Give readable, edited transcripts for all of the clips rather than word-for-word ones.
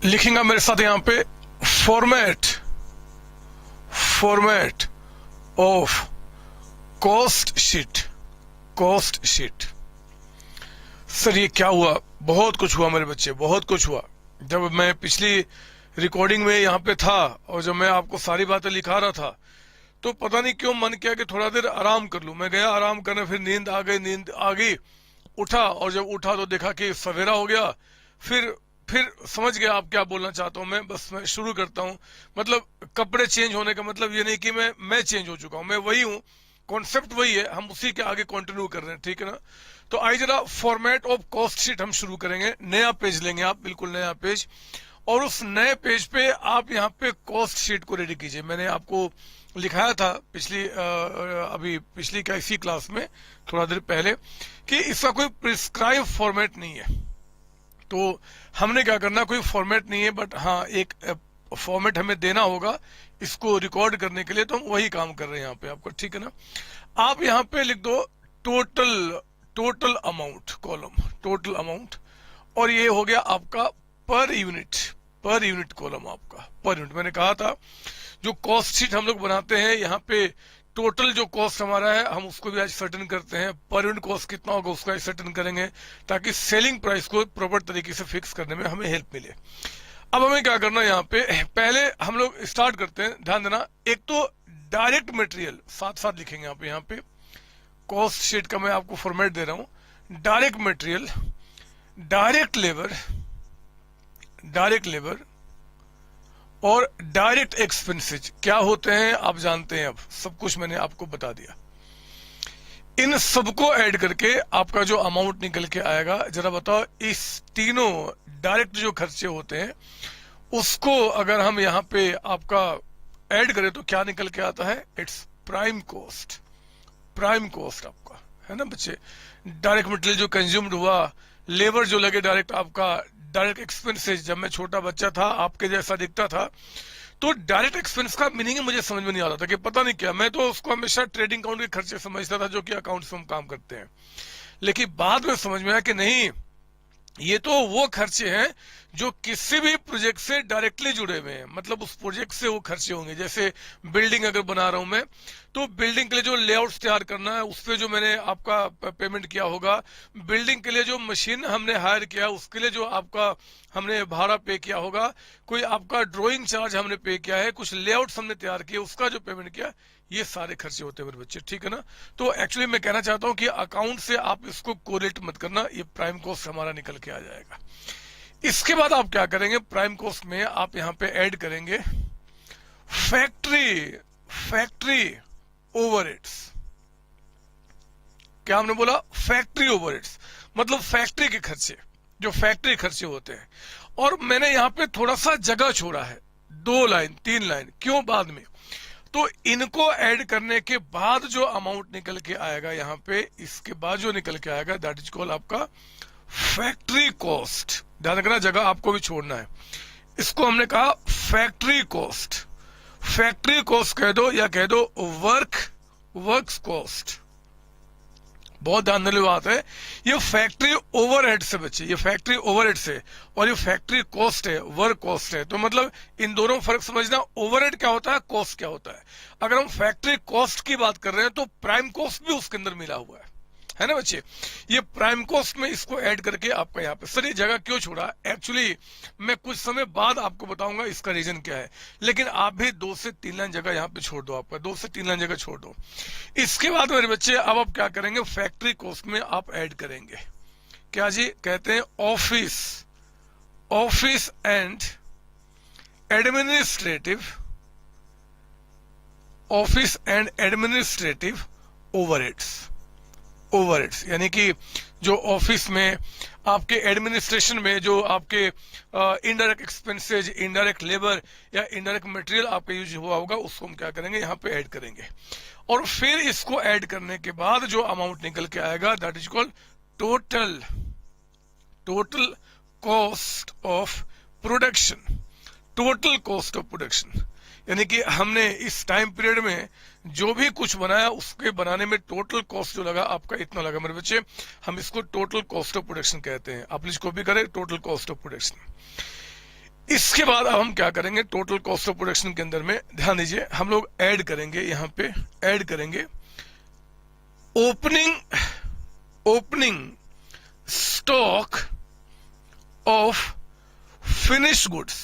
लिखेंगे मेरे साथ यहाँ पे format format of cost sheet. Cost sheet sir ये क्या हुआ? बहुत कुछ हुआ मेरे बच्चे, बहुत कुछ हुआ। जब मैं पिछली रिकॉर्डिंग में यहाँ पे था और जब मैं आपको सारी बातें लिखा रहा था तो पता नहीं क्यों मन किया कि थोड़ा देर आराम कर लूं। मैं गया आराम करने, फिर नींद आ गई। उठा और जब उठा तो देखा कि सवेरा हो गया। फिर समझ गया आप क्या बोलना चाहता हूं। मैं शुरू करता हूं। मतलब कपड़े चेंज होने का मतलब ये नहीं कि मैं चेंज हो चुका हूं, मैं वही हूं, कॉन्सेप्ट वही है, हम उसी के आगे कंटिन्यू कर रहे हैं, ठीक है ना। तो आइए जरा फॉर्मेट ऑफ कॉस्ट शीट हम शुरू करेंगे। नया पेज लेंगे आप, बिल्कुल नया पेज, और उस नए पेज पे आप यहाँ पे कॉस्ट शीट को रेडी कीजिए। मैंने आपको लिखाया था अभी पिछली का इसी क्लास में थोड़ा देर पहले कि इसका कोई प्रिस्क्राइब फॉर्मेट नहीं है। तो हमने क्या करना, कोई फॉर्मेट नहीं है, बट हाँ एक फॉर्मेट हमें देना होगा इसको रिकॉर्ड करने के लिए, तो हम वही काम कर रहे हैं यहाँ पे आपको, ठीक है ना। आप यहाँ पे लिख दो total amount, column total amount, और ये हो गया आपका पर यूनिट कॉलम आपका पर यूनिट। मैंने कहा था जो कॉस्ट शीट हम लोग बनाते हैं यहाँ पे टोटल जो कॉस्ट हमारा है हम उसको भी आज सर्टेन करते हैं, पर यूनिट कॉस्ट कितना होगा उसका सर्टेन करेंगे ताकि सेलिंग प्राइस को प्रॉपर तरीके से फिक्स करने में हमें हेल्प मिले। अब हमें क्या करना है यहाँ पे, पहले हम लोग स्टार्ट करते हैं, ध्यान देना। एक तो डायरेक्ट मटेरियल साथ साथ लिखेंगे यहाँ पे कॉस्ट शीट का मैं आपको फॉर्मेट दे रहा हूं। डायरेक्ट मटेरियल, डायरेक्ट लेबर और डायरेक्ट एक्सपेंसेस क्या होते हैं आप जानते हैं। अब सब कुछ मैंने आपको बता दिया। इन सबको ऐड करके आपका जो अमाउंट निकल के आएगा, जरा बताओ इस तीनों डायरेक्ट जो खर्चे होते हैं उसको अगर हम यहाँ पे आपका ऐड करें तो क्या निकल के आता है? इट्स प्राइम कॉस्ट आपका, है ना बच्चे। डायरेक्ट मटेरियल जो कंज्यूम्ड हुआ, लेबर जो लगे डायरेक्ट, आपका डायरेक्ट एक्सपेंसेस। जब मैं छोटा बच्चा था आपके जैसा दिखता था तो डायरेक्ट एक्सपेंस का मीनिंग मुझे समझ में नहीं आता था कि पता नहीं क्या, मैं तो उसको हमेशा ट्रेडिंग अकाउंट के खर्चे समझता था जो कि अकाउंट से हम काम करते हैं। लेकिन बाद में समझ में आया कि नहीं, ये तो वो खर्चे हैं जो किसी भी प्रोजेक्ट से डायरेक्टली जुड़े हुए हैं, मतलब उस प्रोजेक्ट से वो खर्चे होंगे। जैसे बिल्डिंग अगर बना रहा हूं मैं, तो बिल्डिंग के लिए जो लेआउट्स तैयार करना है उस पे जो मैंने आपका पेमेंट किया होगा, बिल्डिंग के लिए जो मशीन हमने हायर किया उसके लिए जो आपका हमने भाड़ा पे किया होगा, कोई आपका ड्राइंग चार्ज हमने पे किया है, कुछ लेआउट्स हमने तैयार किए उसका जो पेमेंट किया, ये सारे खर्चे होते हैं मेरे बच्चे, ठीक है ना। तो एक्चुअली मैं कहना चाहता हूं कि अकाउंट से आप इसको कोरिलेट मत करना, ये प्राइम कॉस्ट हमारा निकल के आ जाएगा। इसके बाद आप क्या करेंगे, प्राइम कॉस्ट में आप यहां पे ऐड करेंगे फैक्ट्री ओवरहेड्स। क्या हमने बोला? फैक्ट्री ओवरहेड्स, मतलब फैक्ट्री के खर्चे, जो फैक्ट्री खर्चे होते हैं। और मैंने यहां पे थोड़ा सा जगह छोड़ा है, 2 लाइन 3 लाइन, क्यों? बाद में तो इनको ऐड करने के बाद जो अमाउंट निकल के आएगा यहाँ पे, इसके बाद जो निकल के आएगा दैट इज कॉल्ड आपका फैक्ट्री कॉस्ट। ध्यान रखना, जगह आपको भी छोड़ना है। इसको हमने कहा फैक्ट्री कॉस्ट कह दो या कह दो वर्क्स कॉस्ट। बहुत ध्यान देने वाली बात है, ये फैक्ट्री ओवरहेड से बच्चे, ये फैक्ट्री ओवरहेड से, और ये फैक्ट्री कॉस्ट है, वर्क कॉस्ट है। तो मतलब इन दोनों फर्क समझना, ओवरहेड क्या होता है, कॉस्ट क्या होता है। अगर हम फैक्ट्री कॉस्ट की बात कर रहे हैं तो प्राइम कॉस्ट भी उसके अंदर मिला हुआ है ना बच्चे। ये प्राइम कॉस्ट में इसको ऐड करके आपका यहाँ पे, सर ये जगह क्यों छोड़ा? एक्चुअली मैं कुछ समय बाद आपको बताऊंगा इसका रीजन क्या है, लेकिन आप भी 2 से 3 लाइन जगह यहाँ पे छोड़ दो, आपका 2 से 3 लाइन जगह छोड़ दो। इसके बाद मेरे बच्चे अब आप क्या करेंगे, फैक्ट्री कॉस्ट में आप ऐड करेंगे क्या जी? कहते हैं ऑफिस एंड एडमिनिस्ट्रेटिव ओवरहेड्स, यानी कि जो ऑफिस में आपके एडमिनिस्ट्रेशन में जो आपके इनडायरेक्ट एक्सपेंसेज, इनडायरेक्ट लेबर या इनडायरेक्ट मटेरियल आपका यूज हुआ होगा, उसको हम क्या करेंगे, यहाँ पे ऐड करेंगे। और फिर इसको ऐड करने के बाद जो अमाउंट निकल के आएगा that is called total cost of production. यानी कि हमने इस टाइम पीरियड में जो भी कुछ बनाया उसके बनाने में टोटल कॉस्ट जो लगा आपका इतना लगा मेरे बच्चे, हम इसको टोटल कॉस्ट ऑफ प्रोडक्शन कहते हैं। आप प्लीज कॉपी करें, टोटल कॉस्ट ऑफ प्रोडक्शन। इसके बाद अब हम क्या करेंगे, टोटल कॉस्ट ऑफ प्रोडक्शन के अंदर में ध्यान दीजिए, हम लोग ऐड करेंगे, यहां पे ऐड करेंगे opening stock of finish goods,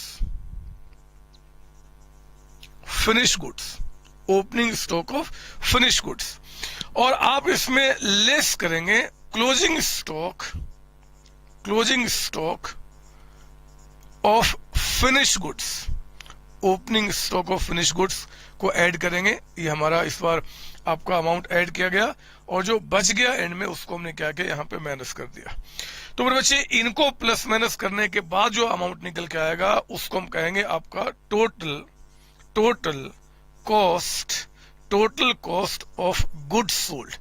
opening stock of finish goods, और आप इसमें लेस करेंगे closing stock of finish goods, opening stock of finish goods को ऐड करेंगे। ये हमारा इस बार आपका अमाउंट ऐड किया गया, और जो बच गया एंड में उसको हमने क्या किया, यहां पे माइनस कर दिया। तो मेरे बच्चे इनको प्लस माइनस करने के बाद जो अमाउंट निकल के आएगा उसको हम कहेंगे आपका total cost of goods sold.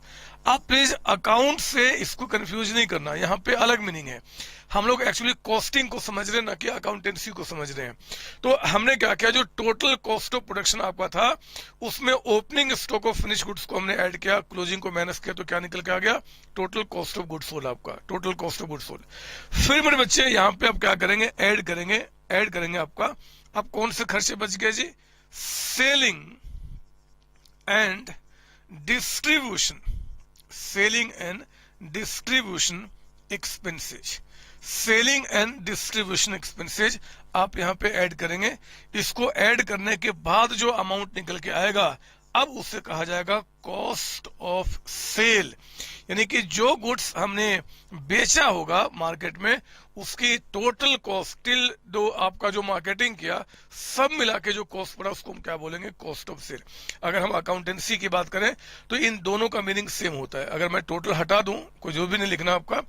आप प्लीज अकाउंट से इसको कंफ्यूज नहीं करना, यहाँ पे अलग मीनिंग है। हम लोग एक्चुअली कॉस्टिंग को समझ रहे हैं, ना कि अकाउंटेंसी को समझ रहे हैं। तो हमने क्या किया, जो टोटल कॉस्ट ऑफ प्रोडक्शन आपका था उसमें opening stock of finish goods को हमने ऐड किया, क्लोजिंग को माइनस किया, तो क्या निकल के आ गया, total cost of goods sold, आपका total cost of goods sold. फिर मेरे बच्चे यहाँ पे आप क्या करेंगे, ऐड करेंगे आपका, अब कौन से खर्चे बच गए जी, सेलिंग एंड डिस्ट्रीब्यूशन एक्सपेंसेज आप यहां पे ऐड करेंगे। इसको ऐड करने के बाद जो अमाउंट निकल के आएगा अब उसे कहा जाएगा कॉस्ट ऑफ सेल, यानी कि जो गुड्स हमने बेचा होगा मार्केट में उसकी टोटल कॉस्ट टिल दो आपका जो मार्केटिंग किया सब मिला के जो कॉस्ट पड़ा उसको हम क्या बोलेंगे, कॉस्ट ऑफ सेल। अगर हम अकाउंटेंसी की बात करें तो इन दोनों का मीनिंग सेम होता है। अगर मैं टोटल हटा दूं, कोई जो भी नहीं लिखना आपका,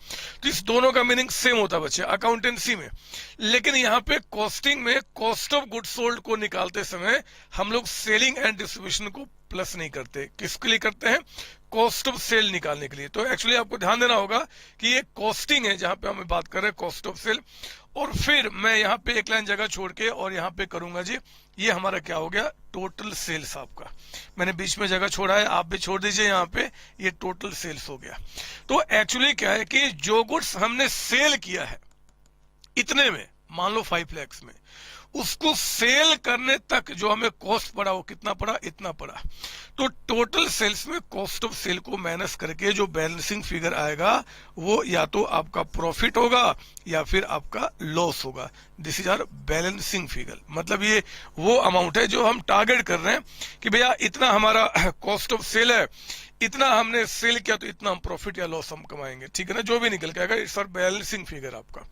तो इस दोनों का मीनिंग सेम होता है बच्चे अकाउंटेंसी में। लेकिन यहाँ पे कॉस्टिंग में कॉस्ट ऑफ गुड्स सोल्ड को निकालते समय हम लोग सेलिंग एंड डिस्ट्रीब्यूशन को प्लस नहीं करते। किसके लिए करते हैं, कॉस्ट ऑफ सेल निकालने के लिए। तो एक्चुअली आपको ध्यान देना होगा कि ये कॉस्टिंग है जहां पे हम बात कर रहे हैं कॉस्ट ऑफ सेल। और फिर मैं यहाँ पे एक लाइन जगह छोड़ के और यहाँ पे करूंगा जी, ये हमारा क्या हो गया, टोटल सेल्स आपका। मैंने बीच में जगह छोड़ा है, आप भी छोड़ दीजिए यहाँ पे, ये टोटल सेल्स हो गया। तो एक्चुअली क्या है कि जो गुड्स हमने सेल किया है इतने में, मान लो 5 लाख में, उसको सेल करने तक जो हमें कॉस्ट पड़ा वो कितना पड़ा, इतना पड़ा। तो टोटल सेल्स में कॉस्ट ऑफ सेल को माइनस करके जो बैलेंसिंग फिगर आएगा वो या तो आपका प्रॉफिट होगा या फिर आपका लॉस होगा। This is our balancing figure, मतलब ये वो अमाउंट है जो हम टारगेट कर रहे हैं कि भैया इतना हमारा कॉस्ट ऑफ सेल है, इतना हमने सेल किया तो इतना हम प्रॉफिट या लॉस हम कमाएंगे, ठीक है ना, जो भी निकल के आएगा। इट्स आवर बैलेंसिंग फिगर आपका।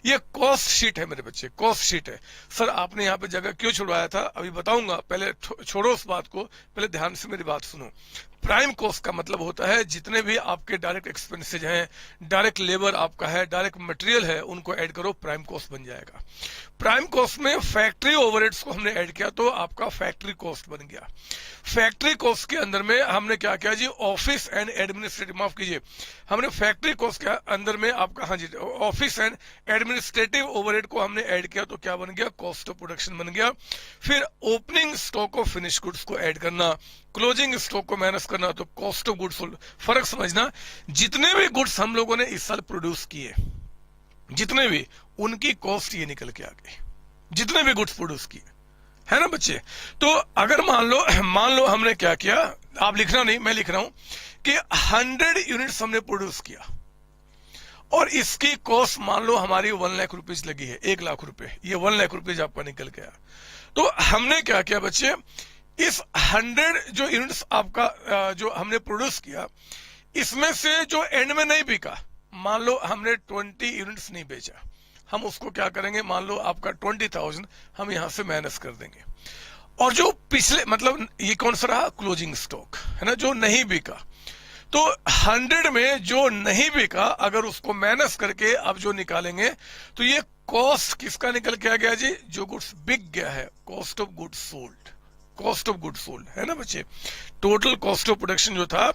ये कॉस्ट शीट है मेरे बच्चे, कॉस्ट शीट है। सर आपने यहाँ पे जगह क्यों छुड़वाया था अभी बताऊंगा, पहले छोड़ो उस बात को, पहले ध्यान से मेरी बात सुनो। प्राइम कॉस्ट का मतलब होता है जितने भी आपके डायरेक्ट एक्सपेंसेज हैं, डायरेक्ट लेबर आपका है, डायरेक्ट मटेरियल है, उनको ऐड करो, प्राइम कॉस्ट बन जाएगा। प्राइम कॉस्ट में फैक्ट्री ओवरहेड्स को हमने ऐड किया तो आपका फैक्ट्री कॉस्ट बन गया। फैक्ट्री कॉस्ट के अंदर में हमने क्या किया जी, ऑफिस एंड एडमिनिस्ट्रेटिव, माफ कीजिए, हमने फैक्ट्री कॉस्ट के अंदर में आपका, हाँ जी, ऑफिस एंड एडमिनिस्ट्रेटिव ओवरहेड को हमने ऐड किया तो क्या बन गया, कॉस्ट ऑफ प्रोडक्शन बन गया। फिर opening stock of finish goods को ऐड करना, क्लोजिंग स्टॉक को माइनस करना, तो कॉस्ट ऑफ गुड्स सोल्ड। फर्क समझना, जितने भी गुड्स हम लोगों ने इस साल प्रोड्यूस किए, जितने भी, उनकी कॉस्ट ये निकल के आ गई, जितने भी गुड्स प्रोड्यूस किए, है ना बच्चे। तो अगर मान लो हमने क्या किया, आप लिखना नहीं, मैं लिख रहा हूं कि 100 यूनिट्स हमने प्रोड्यूस किया और इसकी कॉस्ट मान लो हमारी 1 लाख रुपीज लगी है, 1 लाख रुपए, ये 1 लाख रुपीज आपका निकल गया। तो हमने क्या किया बच्चे, इस 100 जो यूनिट्स आपका जो हमने प्रोड्यूस किया, इसमें से जो एंड में नहीं बिका, मान लो हमने 20 यूनिट्स नहीं बेचा, हम उसको क्या करेंगे, मान लो आपका 20,000 हम यहां से माइनस कर देंगे। और जो पिछले, मतलब ये कौन सा रहा, क्लोजिंग स्टॉक है ना, जो नहीं बिका। तो 100 में जो नहीं बिका अगर उसको माइनस करके अब जो निकालेंगे तो ये कॉस्ट किसका निकल के आ गया जी, जो गुड्स बिक गया है, cost of goods sold, cost of goods sold, है ना बच्चे। टोटल कॉस्ट ऑफ प्रोडक्शन जो था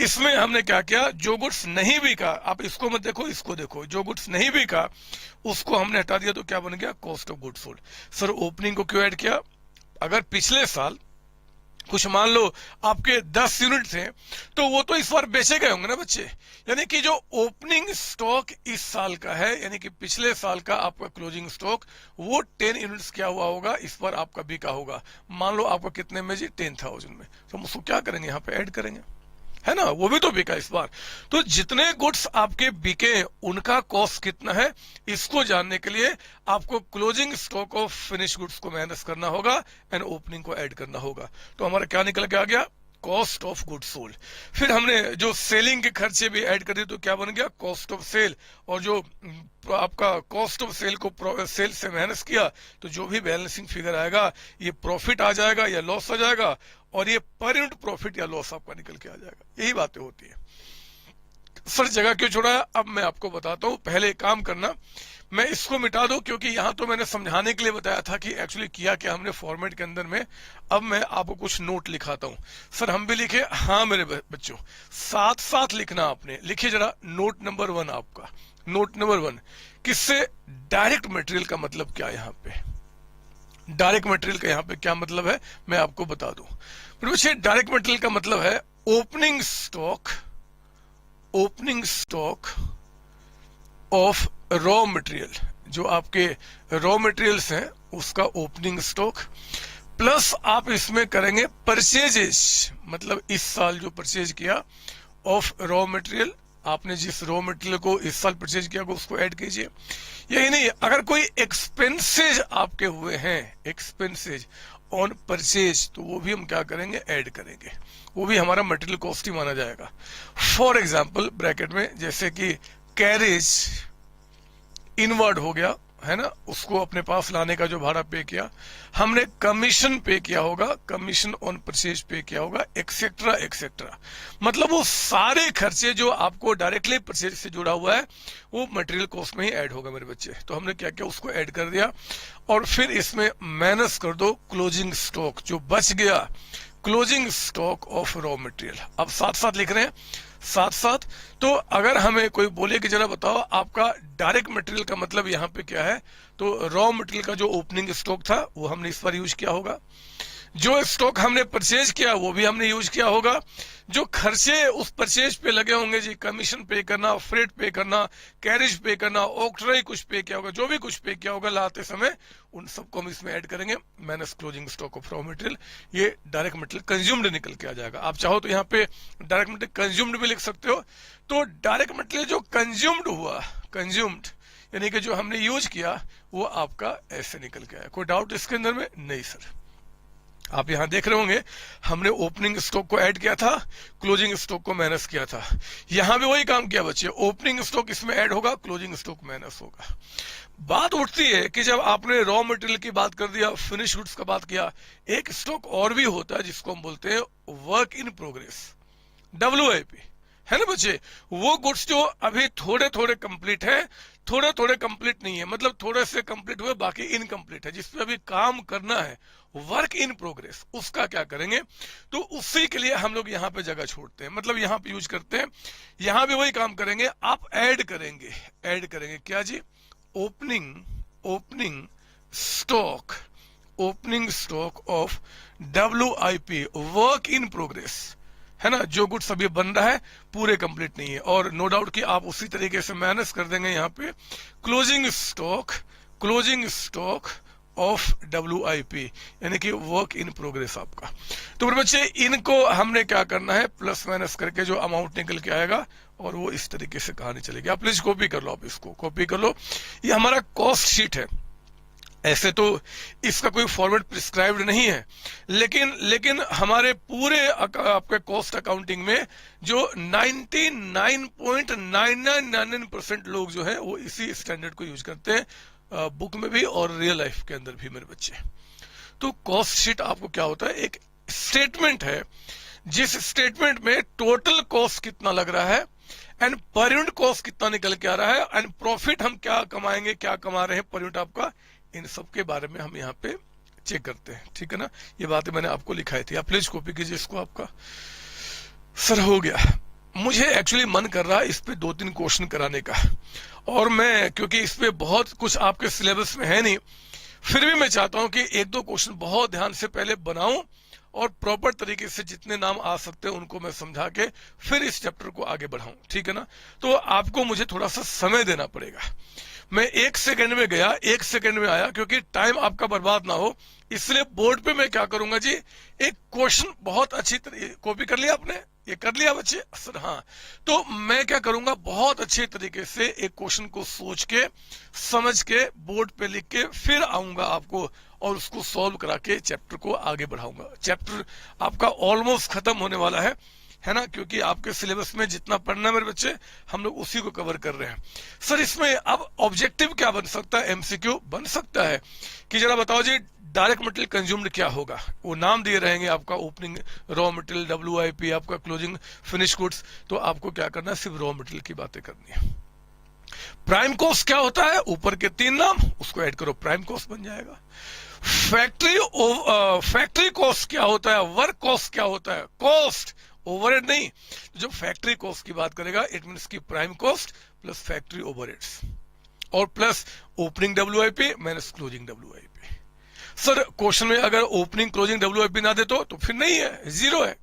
इसमें हमने क्या किया, जो गुड्स नहीं बिका, आप इसको मत देखो, इसको देखो, जो गुड्स नहीं बिका उसको हमने हटा दिया तो क्या बन गया, cost of goods sold. Sir opening को क्यों ऐड किया, अगर पिछले साल कुछ मान लो आपके 10 यूनिट थे, तो वो तो इस बार बेचे गए होंगे ना बच्चे। यानी कि जो ओपनिंग स्टॉक इस साल का है, यानी कि पिछले साल का आपका क्लोजिंग स्टॉक, वो 10 यूनिट्स क्या हुआ होगा, इस बार आपका बिका होगा। मान लो आपका कितने में जी, 10,000 में, तो हम उसको क्या करेंगे, यहाँ पे ऐड करेंगे, है ना, वो भी तो बिका इस बार। तो जितने गुड्स आपके बिके उनका कॉस्ट कितना है, इसको जानने के लिए आपको closing stock of finish goods को माइनस करना होगा एंड ओपनिंग को ऐड करना होगा। तो हमारा क्या निकल के आ गया, कॉस्ट ऑफ गुड सोल्ड। फिर हमने जो सेलिंग के खर्चे भी ऐड कर दिए, तो क्या बन गया, कॉस्ट ऑफ सेल। और जो आपका कॉस्ट ऑफ सेल को सेल से माइनस किया, तो जो भी बैलेंसिंग फिगर आएगा, ये प्रॉफिट आ जाएगा या लॉस आ जाएगा, और ये पर यूनिट प्रॉफिट या लॉस आपका निकल के आ जाएगा। यही बातें होती है। सर जगह क्यों छोड़ा है, अब मैं आपको बताता हूं। पहले काम करना, मैं इसको मिटा दूं, क्योंकि यहां तो मैंने समझाने के लिए बताया था कि एक्चुअली किया क्या हमने फॉर्मेट के अंदर में। अब मैं आपको कुछ नोट लिखाता हूं। सर हम भी लिखे, हाँ मेरे बच्चों, साथ साथ लिखना आपने। लिखिए जरा नोट नंबर 1 आपका। नोट नंबर 1 किससे, डायरेक्ट मटेरियल का मतलब क्या है यहाँ पे। डायरेक्ट मटेरियल का यहाँ पे क्या मतलब है, मैं आपको बता दूं। बच्चे डायरेक्ट मटेरियल का मतलब है opening stock, opening stock of raw material, जो आपके रॉ मटेरियल्स हैं उसका ओपनिंग स्टॉक, प्लस आप इसमें करेंगे परचेजेस, मतलब इस साल जो परचेज किया ऑफ रॉ मटेरियल, आपने जिस रॉ मटेरियल को इस साल परचेज किया उसको ऐड कीजिए। यही नहीं, अगर कोई एक्सपेंसेज आपके हुए हैं, एक्सपेंसेज ऑन परचेज, तो वो भी हम क्या करेंगे, ऐड करेंगे। वो भी हमारा मटेरियल कॉस्ट ही माना जाएगा। फॉर एग्जाम्पल ब्रैकेट में, जैसे कि कैरेज इनवर्ड हो गया, है ना, उसको अपने पास लाने का जो भाड़ा पे किया, हमने कमीशन पे किया होगा, कमीशन ऑन परचेज पे किया होगा, एक्सेट्रा एक्सेट्रा। मतलब वो सारे खर्चे जो आपको डायरेक्टली परचेज से जुड़ा हुआ है, वो मटेरियल कॉस्ट में ही ऐड होगा मेरे बच्चे। तो हमने क्या किया, उसको ऐड कर दिया, और फिर इसमें माइनस कर दो क्लोजिंग स्टॉक, जो बच गया, closing stock of raw material. अब साथ साथ लिख रहे हैं, साथ साथ। तो अगर हमें कोई बोले कि जरा बताओ आपका डायरेक्ट मटेरियल का मतलब यहाँ पे क्या है, तो रॉ मटेरियल का जो ओपनिंग स्टॉक था वो हमने इस बार यूज किया होगा, जो स्टॉक हमने परचेज किया वो भी हमने यूज किया होगा, जो खर्चे उस परचेज पे लगे होंगे जी, कमीशन पे करना, फ्रेट पे करना, कैरेज पे करना, ऑक्ट्राई कुछ पे किया होगा, जो भी कुछ पे किया होगा लाते समय, उन सबको हम इसमें ऐड करेंगे, minus closing stock of raw material. ये डायरेक्ट मटेरियल कंज्यूम्ड निकल के आ जाएगा। आप चाहो तो यहाँ पे डायरेक्ट मटेरियल कंज्यूम्ड भी लिख सकते हो। तो डायरेक्ट मटेरियल जो कंज्यूम्ड हुआ, कंज्यूम्ड यानी कि जो हमने यूज किया, वो आपका ऐसे निकल के आया। कोई डाउट इसके अंदर में? नहीं सर। आप यहां देख रहे होंगे, हमने ओपनिंग स्टॉक को ऐड किया था, क्लोजिंग स्टॉक को माइनस किया था। यहां भी वही काम किया बच्चे, ओपनिंग स्टॉक इसमें ऐड होगा, क्लोजिंग स्टॉक माइनस होगा। बात उठती है कि जब आपने रॉ मटेरियल की बात कर दिया, फिनिश गुड्स का बात किया, एक स्टॉक और भी होता है जिसको हम बोलते हैं वर्क इन प्रोग्रेस, WIP, है ना बच्चे। वो गुड्स जो अभी थोड़े थोड़े कंप्लीट है, थोड़े थोड़े कंप्लीट नहीं है, मतलब थोड़े से कंप्लीट हुए बाकी इनकम्प्लीट है, जिसपे अभी काम करना है, वर्क इन प्रोग्रेस, उसका क्या करेंगे, तो उसी के लिए हम लोग यहाँ पे जगह छोड़ते हैं, मतलब यहाँ पे यूज करते हैं। यहाँ भी वही काम करेंगे, आप ऐड करेंगे, ऐड करेंगे क्या जी, opening, opening stock, opening stock of WIP, work in progress, है ना, जो गुड्स अभी बन रहा है, पूरे कंप्लीट नहीं है। और नो डाउट कि आप उसी तरीके से माइनस कर देंगे यहाँ पे closing stock, closing stock of WIP, यानी कि वर्क इन प्रोग्रेस आपका। तो मेरे बच्चे इनको हमने क्या करना है, प्लस माइनस करके जो अमाउंट निकल के आएगा, और वो इस तरीके से कहानी चलेगी। आप प्लीज कॉपी कर लो, आप इसको कॉपी कर लो। ये हमारा कॉस्ट शीट है। ऐसे तो इसका कोई फॉर्मेट प्रिस्क्राइब्ड नहीं है, लेकिन हमारे पूरे आपके कॉस्ट अकाउंटिंग में जो 99.9999% लोग जो है वो इसी स्टैंडर्ड को यूज करते हैं, बुक में भी और रियल लाइफ के अंदर भी मेरे बच्चे। तो कॉस्ट शीट आपको क्या होता है, एक स्टेटमेंट है, जिस स्टेटमेंट में टोटल कॉस्ट कितना लग रहा है एंड पर यूनिट कॉस्ट कितना निकल के आ रहा है, एंड प्रॉफिट हम क्या कमाएंगे, क्या कमा रहे हैं पर यूनिट आपका, इन सब के बारे में हम यहाँ पे चेक करते हैं। ठीक है ना, ये बातें मैंने आपको लिखाई थी, आप प्लीज कॉपी कीजिए इसको। आपका सर हो गया। मुझे एक्चुअली मन कर रहा है इस पे 2-3 क्वेश्चन कराने का, और मैं क्योंकि इस पे बहुत कुछ आपके सिलेबस में है नहीं, फिर भी मैं चाहता हूं कि 1-2 क्वेश्चन बहुत ध्यान से पहले बनाऊं, और प्रॉपर तरीके से जितने नाम आ सकते हैं उनको मैं समझा के फिर इस चैप्टर को आगे बढ़ाऊं, ठीक है ना। तो आपको मुझे थोड़ा सा समय देना पड़ेगा। मैं 1 सेकंड में गया, 1 सेकंड में आया, क्योंकि टाइम आपका बर्बाद ना हो इसलिए बोर्ड पे मैं क्या करूंगा जी, एक क्वेश्चन बहुत अच्छी तरह कॉपी कर लिया आपने, ये कर लिया बच्चे सर? हाँ, तो मैं क्या करूंगा, बहुत अच्छे तरीके से एक क्वेश्चन को सोच के समझ के बोर्ड पे लिख के फिर आऊंगा आपको और उसको सॉल्व करा के चैप्टर को आगे बढ़ाऊंगा। चैप्टर आपका ऑलमोस्ट खत्म होने वाला है ना, क्योंकि आपके सिलेबस में जितना पढ़ना मेरे बच्चे हम लोग उसी को कवर कर रहे हैं। सर इसमें अब ऑब्जेक्टिव क्या बन सकता है, एमसीक्यू बन सकता है कि जरा बताओ जी डायरेक्ट मटेरियल कंज्यूम्ड क्या होगा। वो नाम दिए रहेंगे आपका, ओपनिंग रॉ मटेरियल, WIP आपका, क्लोजिंग फिनिश गुड्स। तो आपको क्या करना है, सिर्फ रॉ मटेरियल की बातें करनी है। प्राइम कॉस्ट क्या होता है, ऊपर के 3 नाम उसको ऐड करो, प्राइम कॉस्ट बन जाएगा। फैक्ट्री कॉस्ट क्या होता है, वर्क कॉस्ट क्या होता है, कॉस्ट ओवरहेड नहीं। जब फैक्ट्री कॉस्ट की बात करेगा इट मींस की prime cost plus factory overheads और plus opening WIP minus closing WIP। Sir question में अगर ओपनिंग क्लोजिंग WIP ना दे तो फिर नहीं है, जीरो है।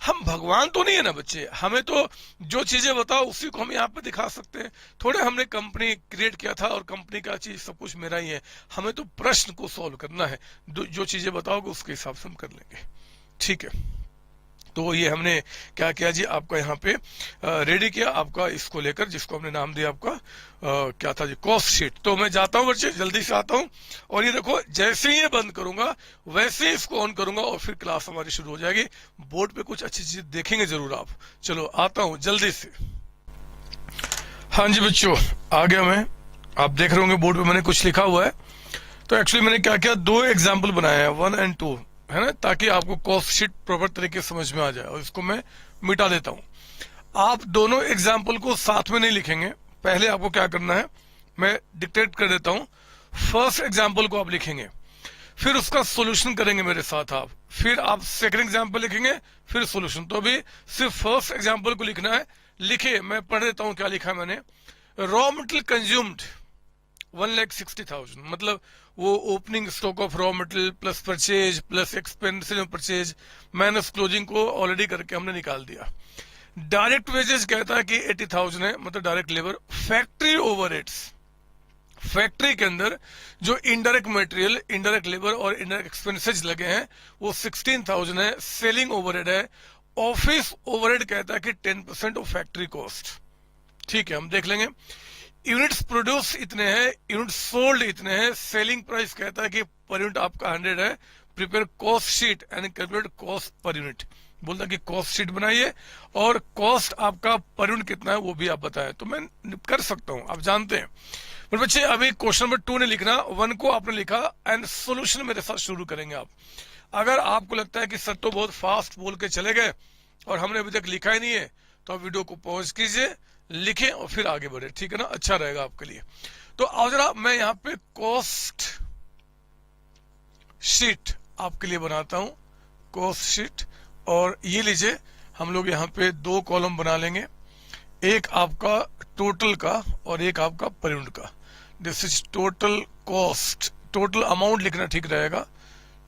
हम भगवान तो नहीं है ना बच्चे, हमें तो जो चीजें बताओ उसी को हम यहाँ पे दिखा सकते हैं। थोड़े हमने कंपनी क्रिएट किया था और कंपनी का चीज सब कुछ मेरा ही है, हमें तो प्रश्न को सॉल्व करना है। जो चीजें बताओगे उसके हिसाब से हम कर लेंगे, ठीक है। तो ये हमने क्या किया जी, आपका यहाँ पे रेडी किया आपका इसको लेकर, जिसको हमने नाम दिया आपका क्या था जी, कॉस्ट शीट। तो मैं जाता हूँ बच्चे, जल्दी से आता हूँ और ये देखो जैसे ही ये बंद करूंगा वैसे ही इसको ऑन करूंगा और फिर क्लास हमारी शुरू हो जाएगी। बोर्ड पे कुछ अच्छी चीज देखेंगे जरूर आप। चलो आता हूँ जल्दी से। हाँ जी बच्चों आ गया मैं, आप देख रहे होंगे बोर्ड पे मैंने कुछ लिखा हुआ है। तो एक्चुअली मैंने क्या किया, 2 एग्जाम्पल बनाए हैं, 1 और 2, है ना, ताकि आपको कॉस्ट शीट प्रॉपर तरीके से समझ में आ जाए। और इसको मैं मिटा देता हूं। आप दोनों एग्जाम्पल को साथ में नहीं लिखेंगे, पहले आपको क्या करना है, मैं डिक्टेट कर देता हूं। फर्स्ट एग्जाम्पल को आप लिखेंगे, फिर उसका सॉल्यूशन करेंगे मेरे साथ आप, फिर आप सेकंड एग्जाम्पल लिखेंगे, फिर सॉल्यूशन। तो अभी सिर्फ फर्स्ट एग्जाम्पल को लिखना है। लिखिए, मैं पढ़ देता हूं क्या लिखा है मैंने। रॉ मटेरियल कंज्यूम्ड 1,60,000, मतलब वो opening stock of raw material plus purchase plus expenses of purchase minus closing को ऑलरेडी करके हमने निकाल दिया। डायरेक्ट वेजेस कहता है कि 80,000 है, मतलब direct labour. Factory overheads, factory के अंदर जो इनडायरेक्ट मटेरियल, इनडायरेक्ट लेबर और इनडायरेक्ट एक्सपेंसेस लगे हैं वो 16,000 है। सेलिंग ओवरहेड है। ऑफिस ओवरहेड कहता है कि 10% ऑफ फैक्ट्री कॉस्ट, ठीक है, हम देख लेंगे। यूनिट्स प्रोड्यूस इतने हैं, यूनिट सोल्ड इतने हैं। सेलिंग प्राइस कहता है कि पर यूनिट आपका 100 है। Prepare cost sheet and calculate cost per unit, बोलता कि कॉस्ट शीट बनाइए और कॉस्ट आपका पर यूनिट कितना है वो भी आप बताएं। तो मैं कर सकता हूं, आप जानते हैं। पर बच्चे अभी क्वेश्चन नंबर 2 ने लिखना, 1 को आपने लिखा एंड सोल्यूशन मेरे साथ शुरू करेंगे आप। अगर आपको लगता है कि सर तो बहुत फास्ट बोल के चले गए और हमने अभी तक लिखा ही नहीं है, तो आप वीडियो को पॉज कीजिए, लिखें और फिर आगे बढ़े, ठीक है ना, अच्छा रहेगा आपके लिए। तो आओ जरा मैं यहाँ पे कॉस्ट शीट आपके लिए बनाता हूं, कॉस्ट शीट। और ये लीजिए, हम लोग यहाँ पे 2 कॉलम बना लेंगे, एक आपका टोटल का और एक आपका पर यूनिट का। This is total cost, total amount लिखना ठीक रहेगा,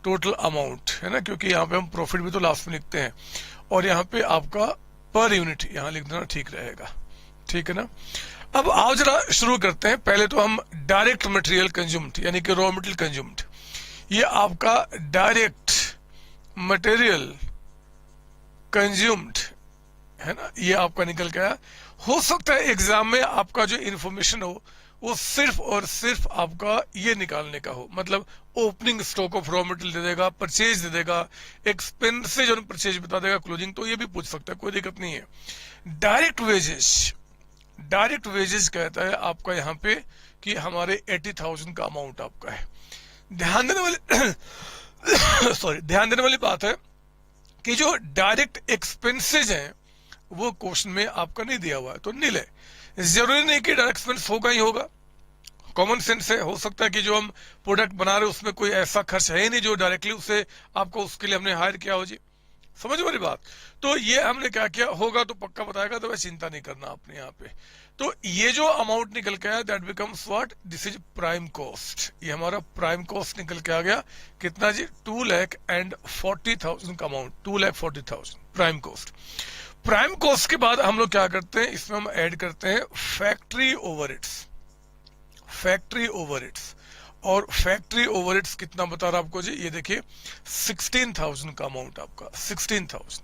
टोटल अमाउंट, है ना, क्योंकि यहाँ पे हम प्रॉफिट भी तो लास्ट में लिखते हैं। और यहाँ पे आपका पर यूनिट यहाँ लिख देना ठीक रहेगा, ठीक है ना। अब आओ जरा शुरू करते हैं। पहले तो हम डायरेक्ट मटेरियल कंज्यूम्ड यानी कि रॉ मटेरियल कंज्यूम्ड, ये आपका डायरेक्ट मटेरियल कंज्यूम्ड है ना, ये आपका निकल गया। हो सकता है एग्जाम में आपका जो इंफॉर्मेशन हो वो सिर्फ और सिर्फ आपका ये निकालने का हो, मतलब opening stock of raw material दे देगा, परचेज दे देगा, एक्सपेंसेज और परचेज बता देगा, क्लोजिंग, तो ये भी पूछ सकता है, कोई दिक्कत नहीं है। डायरेक्ट वेजेस, डायरेक्ट वेजेस कहता है आपका यहाँ पे कि हमारे 80,000 का अमाउंट आपका है। ध्यान देने वाली सॉरी ध्यान देने वाली बात है कि जो डायरेक्ट एक्सपेंसेज हैं वो क्वेश्चन में आपका नहीं दिया हुआ है, तो नील है। जरूरी नहीं कि डायरेक्ट एक्सपेंस होगा ही होगा, कॉमन सेंस है। हो सकता है कि जो हम प्रोडक्ट बना रहे हैं उसमें कोई ऐसा खर्च है ही नहीं जो डायरेक्टली उसे आपको उसके लिए हमने हायर किया हो जी, समझ वाली बात। तो ये हमने क्या किया, होगा तो पक्का बताएगा, तो वह चिंता नहीं करना आपने यहाँ पे। तो ये जो अमाउंट निकल के आया that becomes what, this is prime cost. ये हमारा प्राइम कॉस्ट निकल के आ गया कितना जी, 2,40,000 का amount, 2,40,000 prime cost. Prime cost के बाद हम लोग क्या करते हैं, इसमें हम ऐड करते हैं फैक्ट्री ओवरहेड्स। फैक्ट्री ओवरहेड्स, और फैक्ट्री ओवरहेड्स कितना बता रहा आपको जी, ये देखिए 16,000 का अमाउंट आपका, 16,000।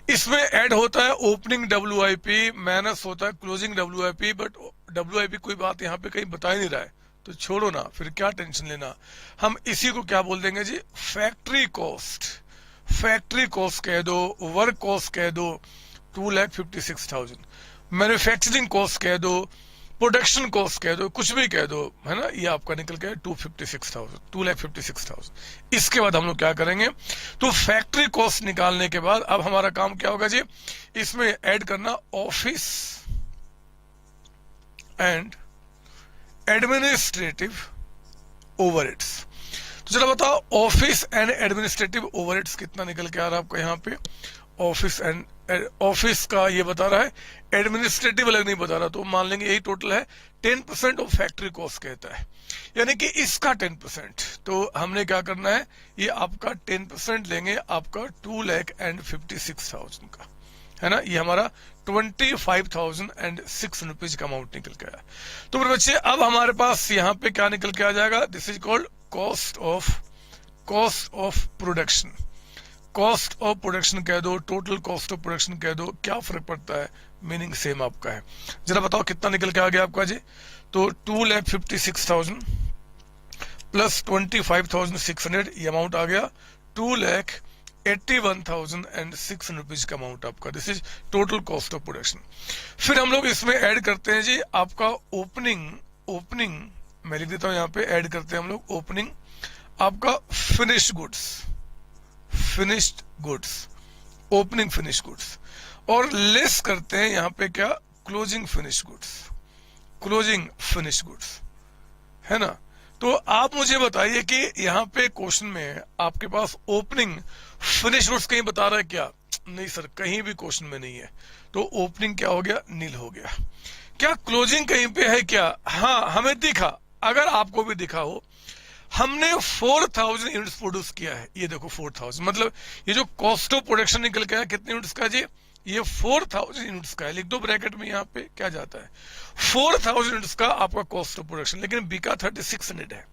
इसमें ऐड होता है ओपनिंग WIP, माइनस होता है क्लोजिंग WIP, बट WIP कोई बात यहाँ पे कहीं बता ही नहीं रहा है, तो छोड़ो ना, फिर क्या टेंशन लेना। हम इसी को क्या बोल देंगे जी, फैक्ट्री कॉस्ट। फैक्ट्री कॉस्ट कह दो, वर्क कॉस्ट कह दो 2,56,000, मैन्युफैक्चरिंग कॉस्ट कह दो, प्रोडक्शन कॉस्ट कह दो, कुछ भी कह दो, है ना। ये आपका निकल के 2,56,000। इसके बाद हम लोग क्या करेंगे, तो फैक्ट्री कॉस्ट निकालने के बाद अब हमारा काम क्या होगा जी, इसमें ऐड करना ऑफिस एंड एडमिनिस्ट्रेटिव ओवरहेड्स। तो चलो बताओ, ऑफिस एंड एडमिनिस्ट्रेटिव ओवरहेड्स कितना निकल के आ रहा है आपका यहाँ पे, ऑफिस का ये बता रहा है, एडमिनिस्ट्रेटिव अलग नहीं बता रहा, तो मान लेंगे यही टोटल है 10% ऑफ फैक्ट्री कॉस्ट कहता है, यानी कि इसका 10%। तो हमने क्या करना है, ये आपका 10% लेंगे आपका 2,56,000 का, है ना। ये हमारा 25,006 रुपीज का अमाउंट निकल के आया। तो मेरे बच्चे अब हमारे पास यहाँ पे क्या निकल के आ जाएगा, this is called cost of production. Cost of production कह दो, टोटल कॉस्ट ऑफ प्रोडक्शन कह दो, क्या फर्क पड़ता है, मीनिंग सेम आपका है। जरा बताओ कितना निकल के आ गया आपका जी, तो 2,56,000 प्लस 25,600, ये अमाउंट आ गया 2,81,006 रुपीज का अमाउंट आपका, this is total cost of production. फिर हम लोग इसमें ऐड करते हैं जी आपका ओपनिंग मैं लिख देता हूं यहाँ पे, ऐड करते हैं हम लोग ओपनिंग आपका finished goods, opening finish goods, और लेस करते हैं यहाँ पे क्या, क्लोजिंग फिनिश गुड्स, है ना। तो आप मुझे बताइए कि यहाँ पे क्वेश्चन में आपके पास ओपनिंग फिनिश गुड्स कहीं बता रहा है क्या, नहीं सर, कहीं भी क्वेश्चन में नहीं है। तो ओपनिंग क्या हो गया, नील हो गया। क्या क्लोजिंग कहीं पे है क्या, हाँ हमें दिखा, अगर आपको भी दिखा हो, हमने 4,000 यूनिट्स प्रोड्यूस किया है, ये देखो 4,000, मतलब ये जो कॉस्ट ऑफ प्रोडक्शन निकल के आया कितने यूनिट्स का जी, ये 4,000 यूनिट्स का है। लिख दो ब्रैकेट में, यहाँ पे क्या जाता है, 4,000 यूनिट्स का आपका कॉस्ट ऑफ प्रोडक्शन, लेकिन बिका 3,600 है।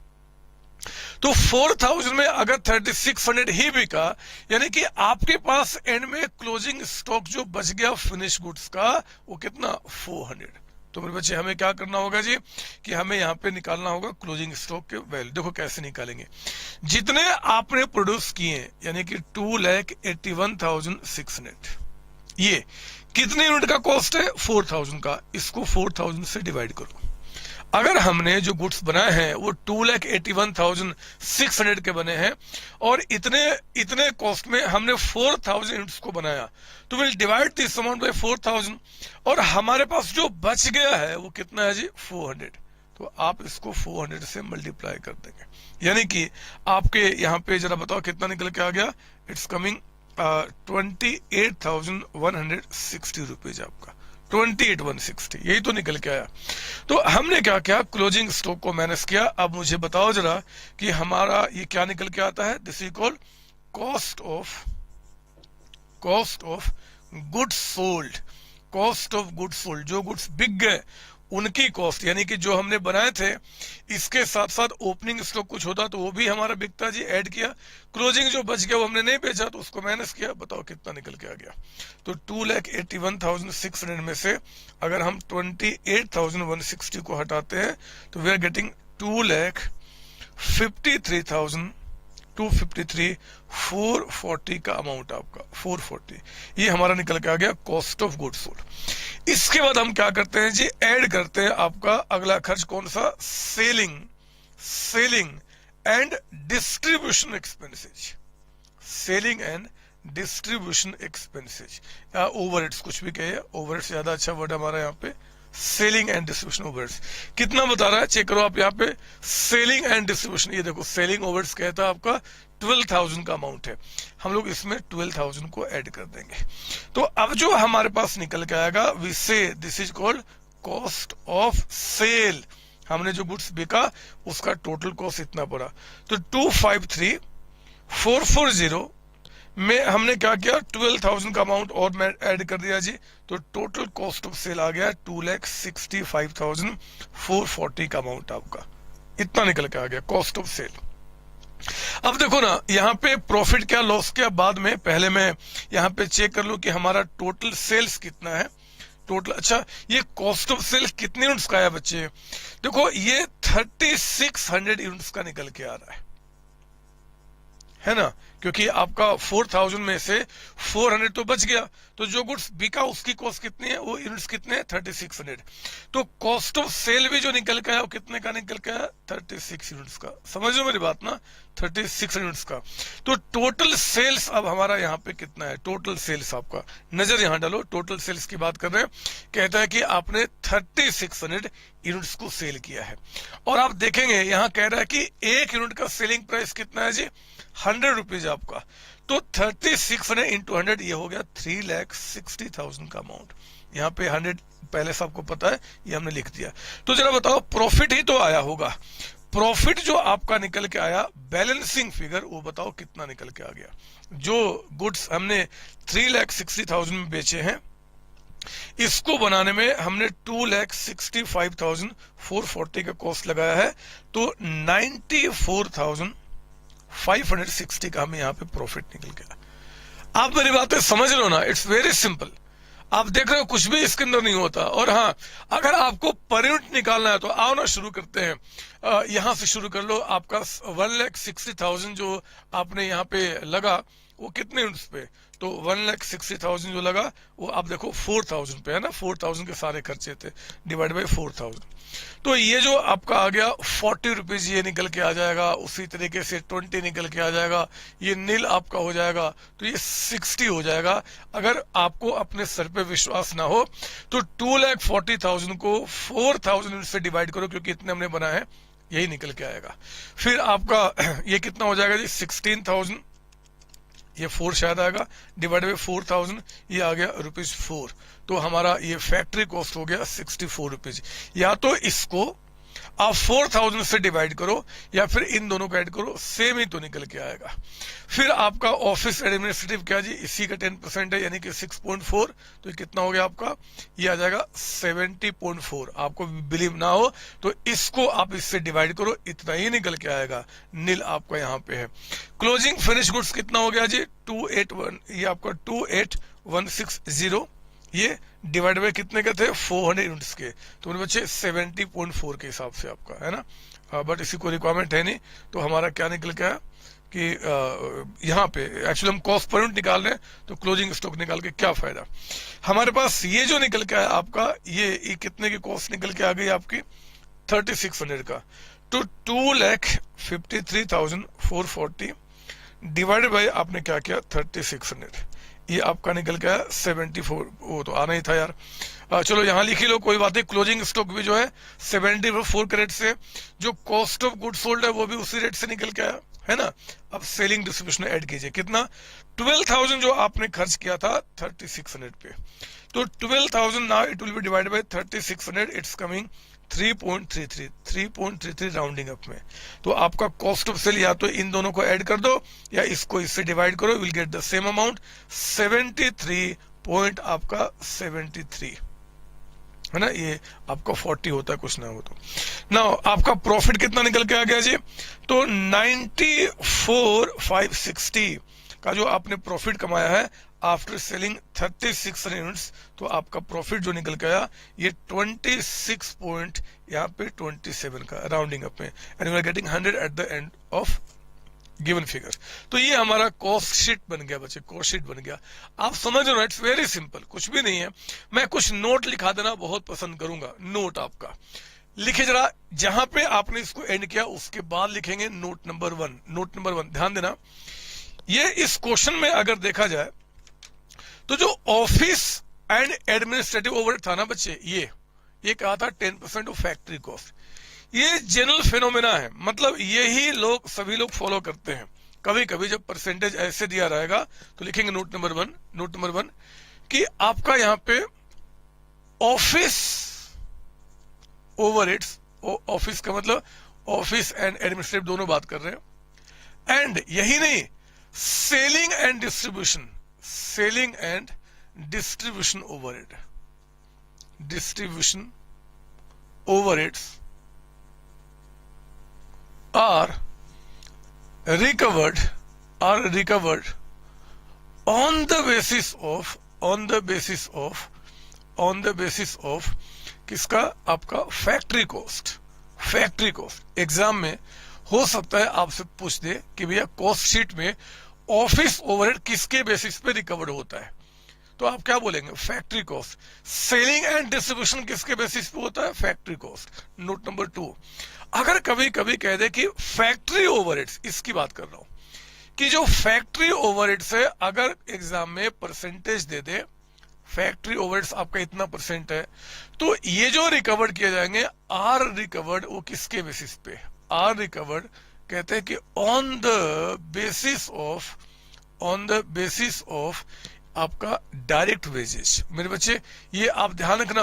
तो 4,000 में अगर 3,600 ही बिका, यानी कि आपके पास एंड में क्लोजिंग स्टॉक जो बच गया फिनिश गुड्स का, वो कितना, 400। तो मेरे बच्चे हमें क्या करना होगा जी, कि हमें यहाँ पे निकालना होगा क्लोजिंग स्टॉक के वैल्यू। देखो कैसे निकालेंगे, जितने आपने प्रोड्यूस किए, यानी कि 2,81,600, ये कितने यूनिट का कॉस्ट है, 4,000 का, इसको 4,000 से डिवाइड करो। अगर हमने जो गुड्स बनाए हैं वो 2,81,600 के बने हैं, और इतने कॉस्ट में हमने 4,000 यूनिट्स को बनाया, तो will divide this amount by 4,000, और हमारे पास जो बच गया है वो कितना है जी, 400। तो आप इसको 400 से मल्टीप्लाई कर देंगे, यानी कि आपके यहाँ पे जरा बताओ कितना निकल के आ गया, इट्स कमिंग 28,160 रुपीज आपका, 28,160, यही तो निकल के आया। तो हमने क्या किया, क्लोजिंग स्टॉक को माइनस किया। अब मुझे बताओ जरा कि हमारा ये क्या निकल के आता है, this is called cost of goods sold. Cost of goods sold, जो गुड्स बिक गए उनकी कॉस्ट, यानी कि जो हमने बनाए थे, इसके साथ साथ ओपनिंग स्टॉक कुछ होता तो वो भी हमारा बिकता जी, ऐड किया। क्लोजिंग जो बच गया वो हमने नहीं बेचा, तो उसको माइनस किया। बताओ कितना निकल के आ गया, तो 2,81,600 में से अगर हम 28,160 को हटाते हैं, तो वी आर गेटिंग 2,53,440 का अमाउंट आपका, 440, ये हमारा निकल के आ गया कॉस्ट ऑफ गुड्स सोल्ड। इसके बाद हम क्या करते हैं जी, ऐड करते हैं आपका अगला खर्च, कौन सा, selling and distribution expenses, selling and distribution expenses, या ओवरहेड्स, कुछ भी कहे, ओवरहेड्स ज्यादा अच्छा वर्ड हमारा यहाँ पे, सेलिंग एंड डिस्ट्रीब्यूशन ओवरहेड्स। कितना बता रहा है, चेक करो आप यहाँ पे, सेलिंग एंड डिस्ट्रीब्यूशन, ये देखो सेलिंग ओवरहेड्स कहता है आपका 12,000 का अमाउंट है, हम लोग इसमें 12,000 को ऐड कर देंगे। तो अब जो हमारे पास निकल के आएगा, we say this is called cost of sale, हमने जो गुड्स बेचा उसका टोटल कॉस्ट इतना पड़ा। तो 253440 में हमने क्या किया, 12,000 का अमाउंट और मैं ऐड कर दिया जी, तो टोटल कॉस्ट ऑफ सेल आ गया 2,65,440 का अमाउंट आपका, इतना निकल के आ गया कॉस्ट ऑफ सेल। अब देखो ना, यहाँ पे प्रॉफिट क्या लॉस क्या बाद में, पहले मैं यहाँ पे चेक कर लूं कि हमारा टोटल सेल्स कितना है। टोटल, अच्छा ये कॉस्ट ऑफ सेल्स कितने यूनिट्स का है बच्चे, देखो ये 3600 यूनिट्स का निकल के आ रहा है ना, क्योंकि आपका 4000 में से 400 तो बच गया, तो जो गुड्स बिका उसकी कॉस्ट कितनी है, वो यूनिट्स कितने हैं 3600। तो कॉस्ट ऑफ सेल भी जो निकल के आया वो कितने का निकल के आया, 36 यूनिट्स का। समझ लो मेरी बात ना, 36 यूनिट्स का। तो टोटल सेल्स अब हमारा यहाँ पे कितना है, टोटल सेल्स आपका नजर यहाँ डालो, टोटल सेल्स की बात कर रहे हैं, कहता है कि आपने 3600 यूनिट्स को सेल किया है। और आप देखेंगे यहाँ कह रहा है कि एक यूनिट का सेलिंग प्राइस कितना है जी, 100 रुपीज आपका। तो 3600 इंटू 100 ये हो गया 3,60,000 का अमाउंट। यहाँ पे 100 पहले से आपको पता है, ये हमने लिख दिया। तो जरा बताओ प्रॉफिट ही तो आया होगा, प्रॉफिट जो आपका निकल के आया बैलेंसिंग फिगर, वो बताओ कितना निकल के आ गया। जो गुड्स हमने 3,60,000 में बेचे हैं, इसको बनाने में हमने 2,65,440 का कॉस्ट लगाया है, तो 94,560 का हमें यहाँ पे प्रॉफिट निकल गया। आप मेरी बातें समझ लो ना, इट्स वेरी सिंपल। आप देख रहे हो कुछ भी इसके अंदर नहीं होता। और हाँ, अगर आपको पर यूनिट निकालना है तो आओ ना शुरू करते हैं, यहां से शुरू कर लो। आपका 1,60,000 जो आपने यहाँ पे लगा वो कितने यूनिट्स पे, तो 1,60,000 जो लगा वो आप देखो 4,000 पे है ना, 4,000 के सारे खर्चे थे, डिवाइड बाई 4,000। तो ये जो आपका आ गया 40 रुपीज ये निकल के आ जाएगा, उसी तरीके से 20 निकल के आ जाएगा, ये नील आपका हो जाएगा, तो ये 60 हो जाएगा। अगर आपको अपने सर पे विश्वास ना हो तो 2,40,000 को 4,000 से डिवाइड करो, क्योंकि इतने हमने बना है, यही निकल के आएगा। फिर आपका ये कितना हो जाएगा जी, 16,000, ये 4 शायद आएगा, डिवाइड बाई 4,000, ये आ गया ₹4। तो हमारा ये फैक्ट्री कॉस्ट हो गया 64 रुपीज। या तो इसको आप 4,000 से डिवाइड करो या फिर इन दोनों को ऐड करो, सेम ही तो निकल के आएगा। फिर आपका ऑफिस एडमिनिस्ट्रेटिव क्या जी, इसी का 10% है, यानी कि 6.4, तो कितना हो गया आपका, ये आ जाएगा 70.4। आपको बिलीव ना हो तो इसको आप इससे डिवाइड करो, इतना ही निकल के आएगा, नील आपका यहाँ पे है। क्लोजिंग फिनिश गुड्स कितना हो गया जी, 281, ये आपका 28160, ये डिवाइड बाय कितने के थे, 400 यूनिट्स के, तो मेरे बच्चे 70.4 के हिसाब से आपका है ना। बट इसी को रिक्वायरमेंट है नहीं, तो हमारा क्या निकल गया कि यहाँ पे एक्चुअली हम कॉस्ट पर यूनिट निकाल रहे हैं, तो क्लोजिंग स्टॉक निकाल के क्या फायदा। हमारे पास ये जो निकल के आया आपका, ये कितने की कॉस्ट निकल के आ गई आपकी, 3600 का, तो 2,53,440 डिवाइडेड बाय आपने क्या किया 3600, ये आपका निकल गया 74। वो तो आना ही था यार, चलो यहाँ लिख ही लो, कोई बात नहीं। क्लोजिंग स्टॉक भी जो है 74 के रेट से, जो कॉस्ट ऑफ गुड सोल्ड है वो भी उसी रेट से निकल के आया है ना। अब सेलिंग डिस्ट्रीब्यूशन ऐड कीजिए, कितना, 12,000 जो आपने खर्च किया था 3600 पे, तो 12,000 now it will be divided by 3600, it's coming 3.33 rounding up में। तो आपका कॉस्ट ऑफ सेल या तो इन दोनों को ऐड कर दो या इसको इससे डिवाइड करो, will get the same amount, 73 है ना। ये आपका 40 होता है, कुछ ना हो तो। नाउ आपका प्रॉफिट कितना निकल के आ गया जी, तो 94,560 का जो आपने प्रॉफिट कमाया है आफ्टर सेलिंग 3600 यूनिट्स, तो आपका प्रॉफिट जो निकल के आया ये 26 पॉइंट यहाँ पे 27 का राउंडिंग अप में, and you are getting 100 at the end of given figure. तो ये हमारा कॉस्ट शीट बन गया बच्चे, कॉस्ट शीट बन गया। आप समझ रहे हो, इट्स वेरी सिंपल, कुछ भी नहीं है। मैं कुछ नोट लिखा देना बहुत पसंद करूंगा, नोट आपका लिखे जरा, जहां पे आपने इसको एंड किया उसके बाद लिखेंगे नोट नंबर 1। नोट नंबर 1 ध्यान देना, ये इस क्वेश्चन में अगर देखा जाए तो जो ऑफिस एंड एडमिनिस्ट्रेटिव ओवरहेड था ना बच्चे, ये कहा था 10% ऑफ फैक्ट्री कॉस्ट। ये जनरल फेनोमेना है, मतलब यही लोग सभी लोग फॉलो करते हैं। कभी कभी जब परसेंटेज ऐसे दिया रहेगा तो लिखेंगे नोट नंबर 1 कि आपका यहाँ पे ऑफिस ओवरहेड्स, ऑफिस का मतलब ऑफिस एंड एडमिनिस्ट्रेटिव दोनों बात कर रहे हैं। एंड यही नहीं, selling and distribution, selling and distribution overhead, distribution overheads are recovered on the basis of किसका, आपका factory cost. Factory cost exam में हो सकता है आपसे पूछ दे कि भैया कॉस्ट शीट में ऑफिस ओवरहेड किसके बेसिस पे रिकवर्ड होता है, तो आप क्या बोलेंगे, factory cost. Selling and distribution किसके बेसिस पे होता है, फैक्ट्री कॉस्ट। नोट नंबर 2, अगर कभी कभी कह दे कि फैक्ट्री ओवरहेड्स, इसकी बात कर रहा हूं कि जो फैक्ट्री ओवरहेड्स है, अगर एग्जाम में परसेंटेज दे दे, फैक्ट्री ओवरहेड्स आपका इतना परसेंट है, तो ये जो रिकवर्ड किए जाएंगे आर रिकवर्ड, वो किसके बेसिस पे, आर रिकवर्ड कहते हैं कि ऑन द बेसिस ऑफ आपका डायरेक्ट वेजेस। मेरे बच्चे ये आप ध्यान रखना।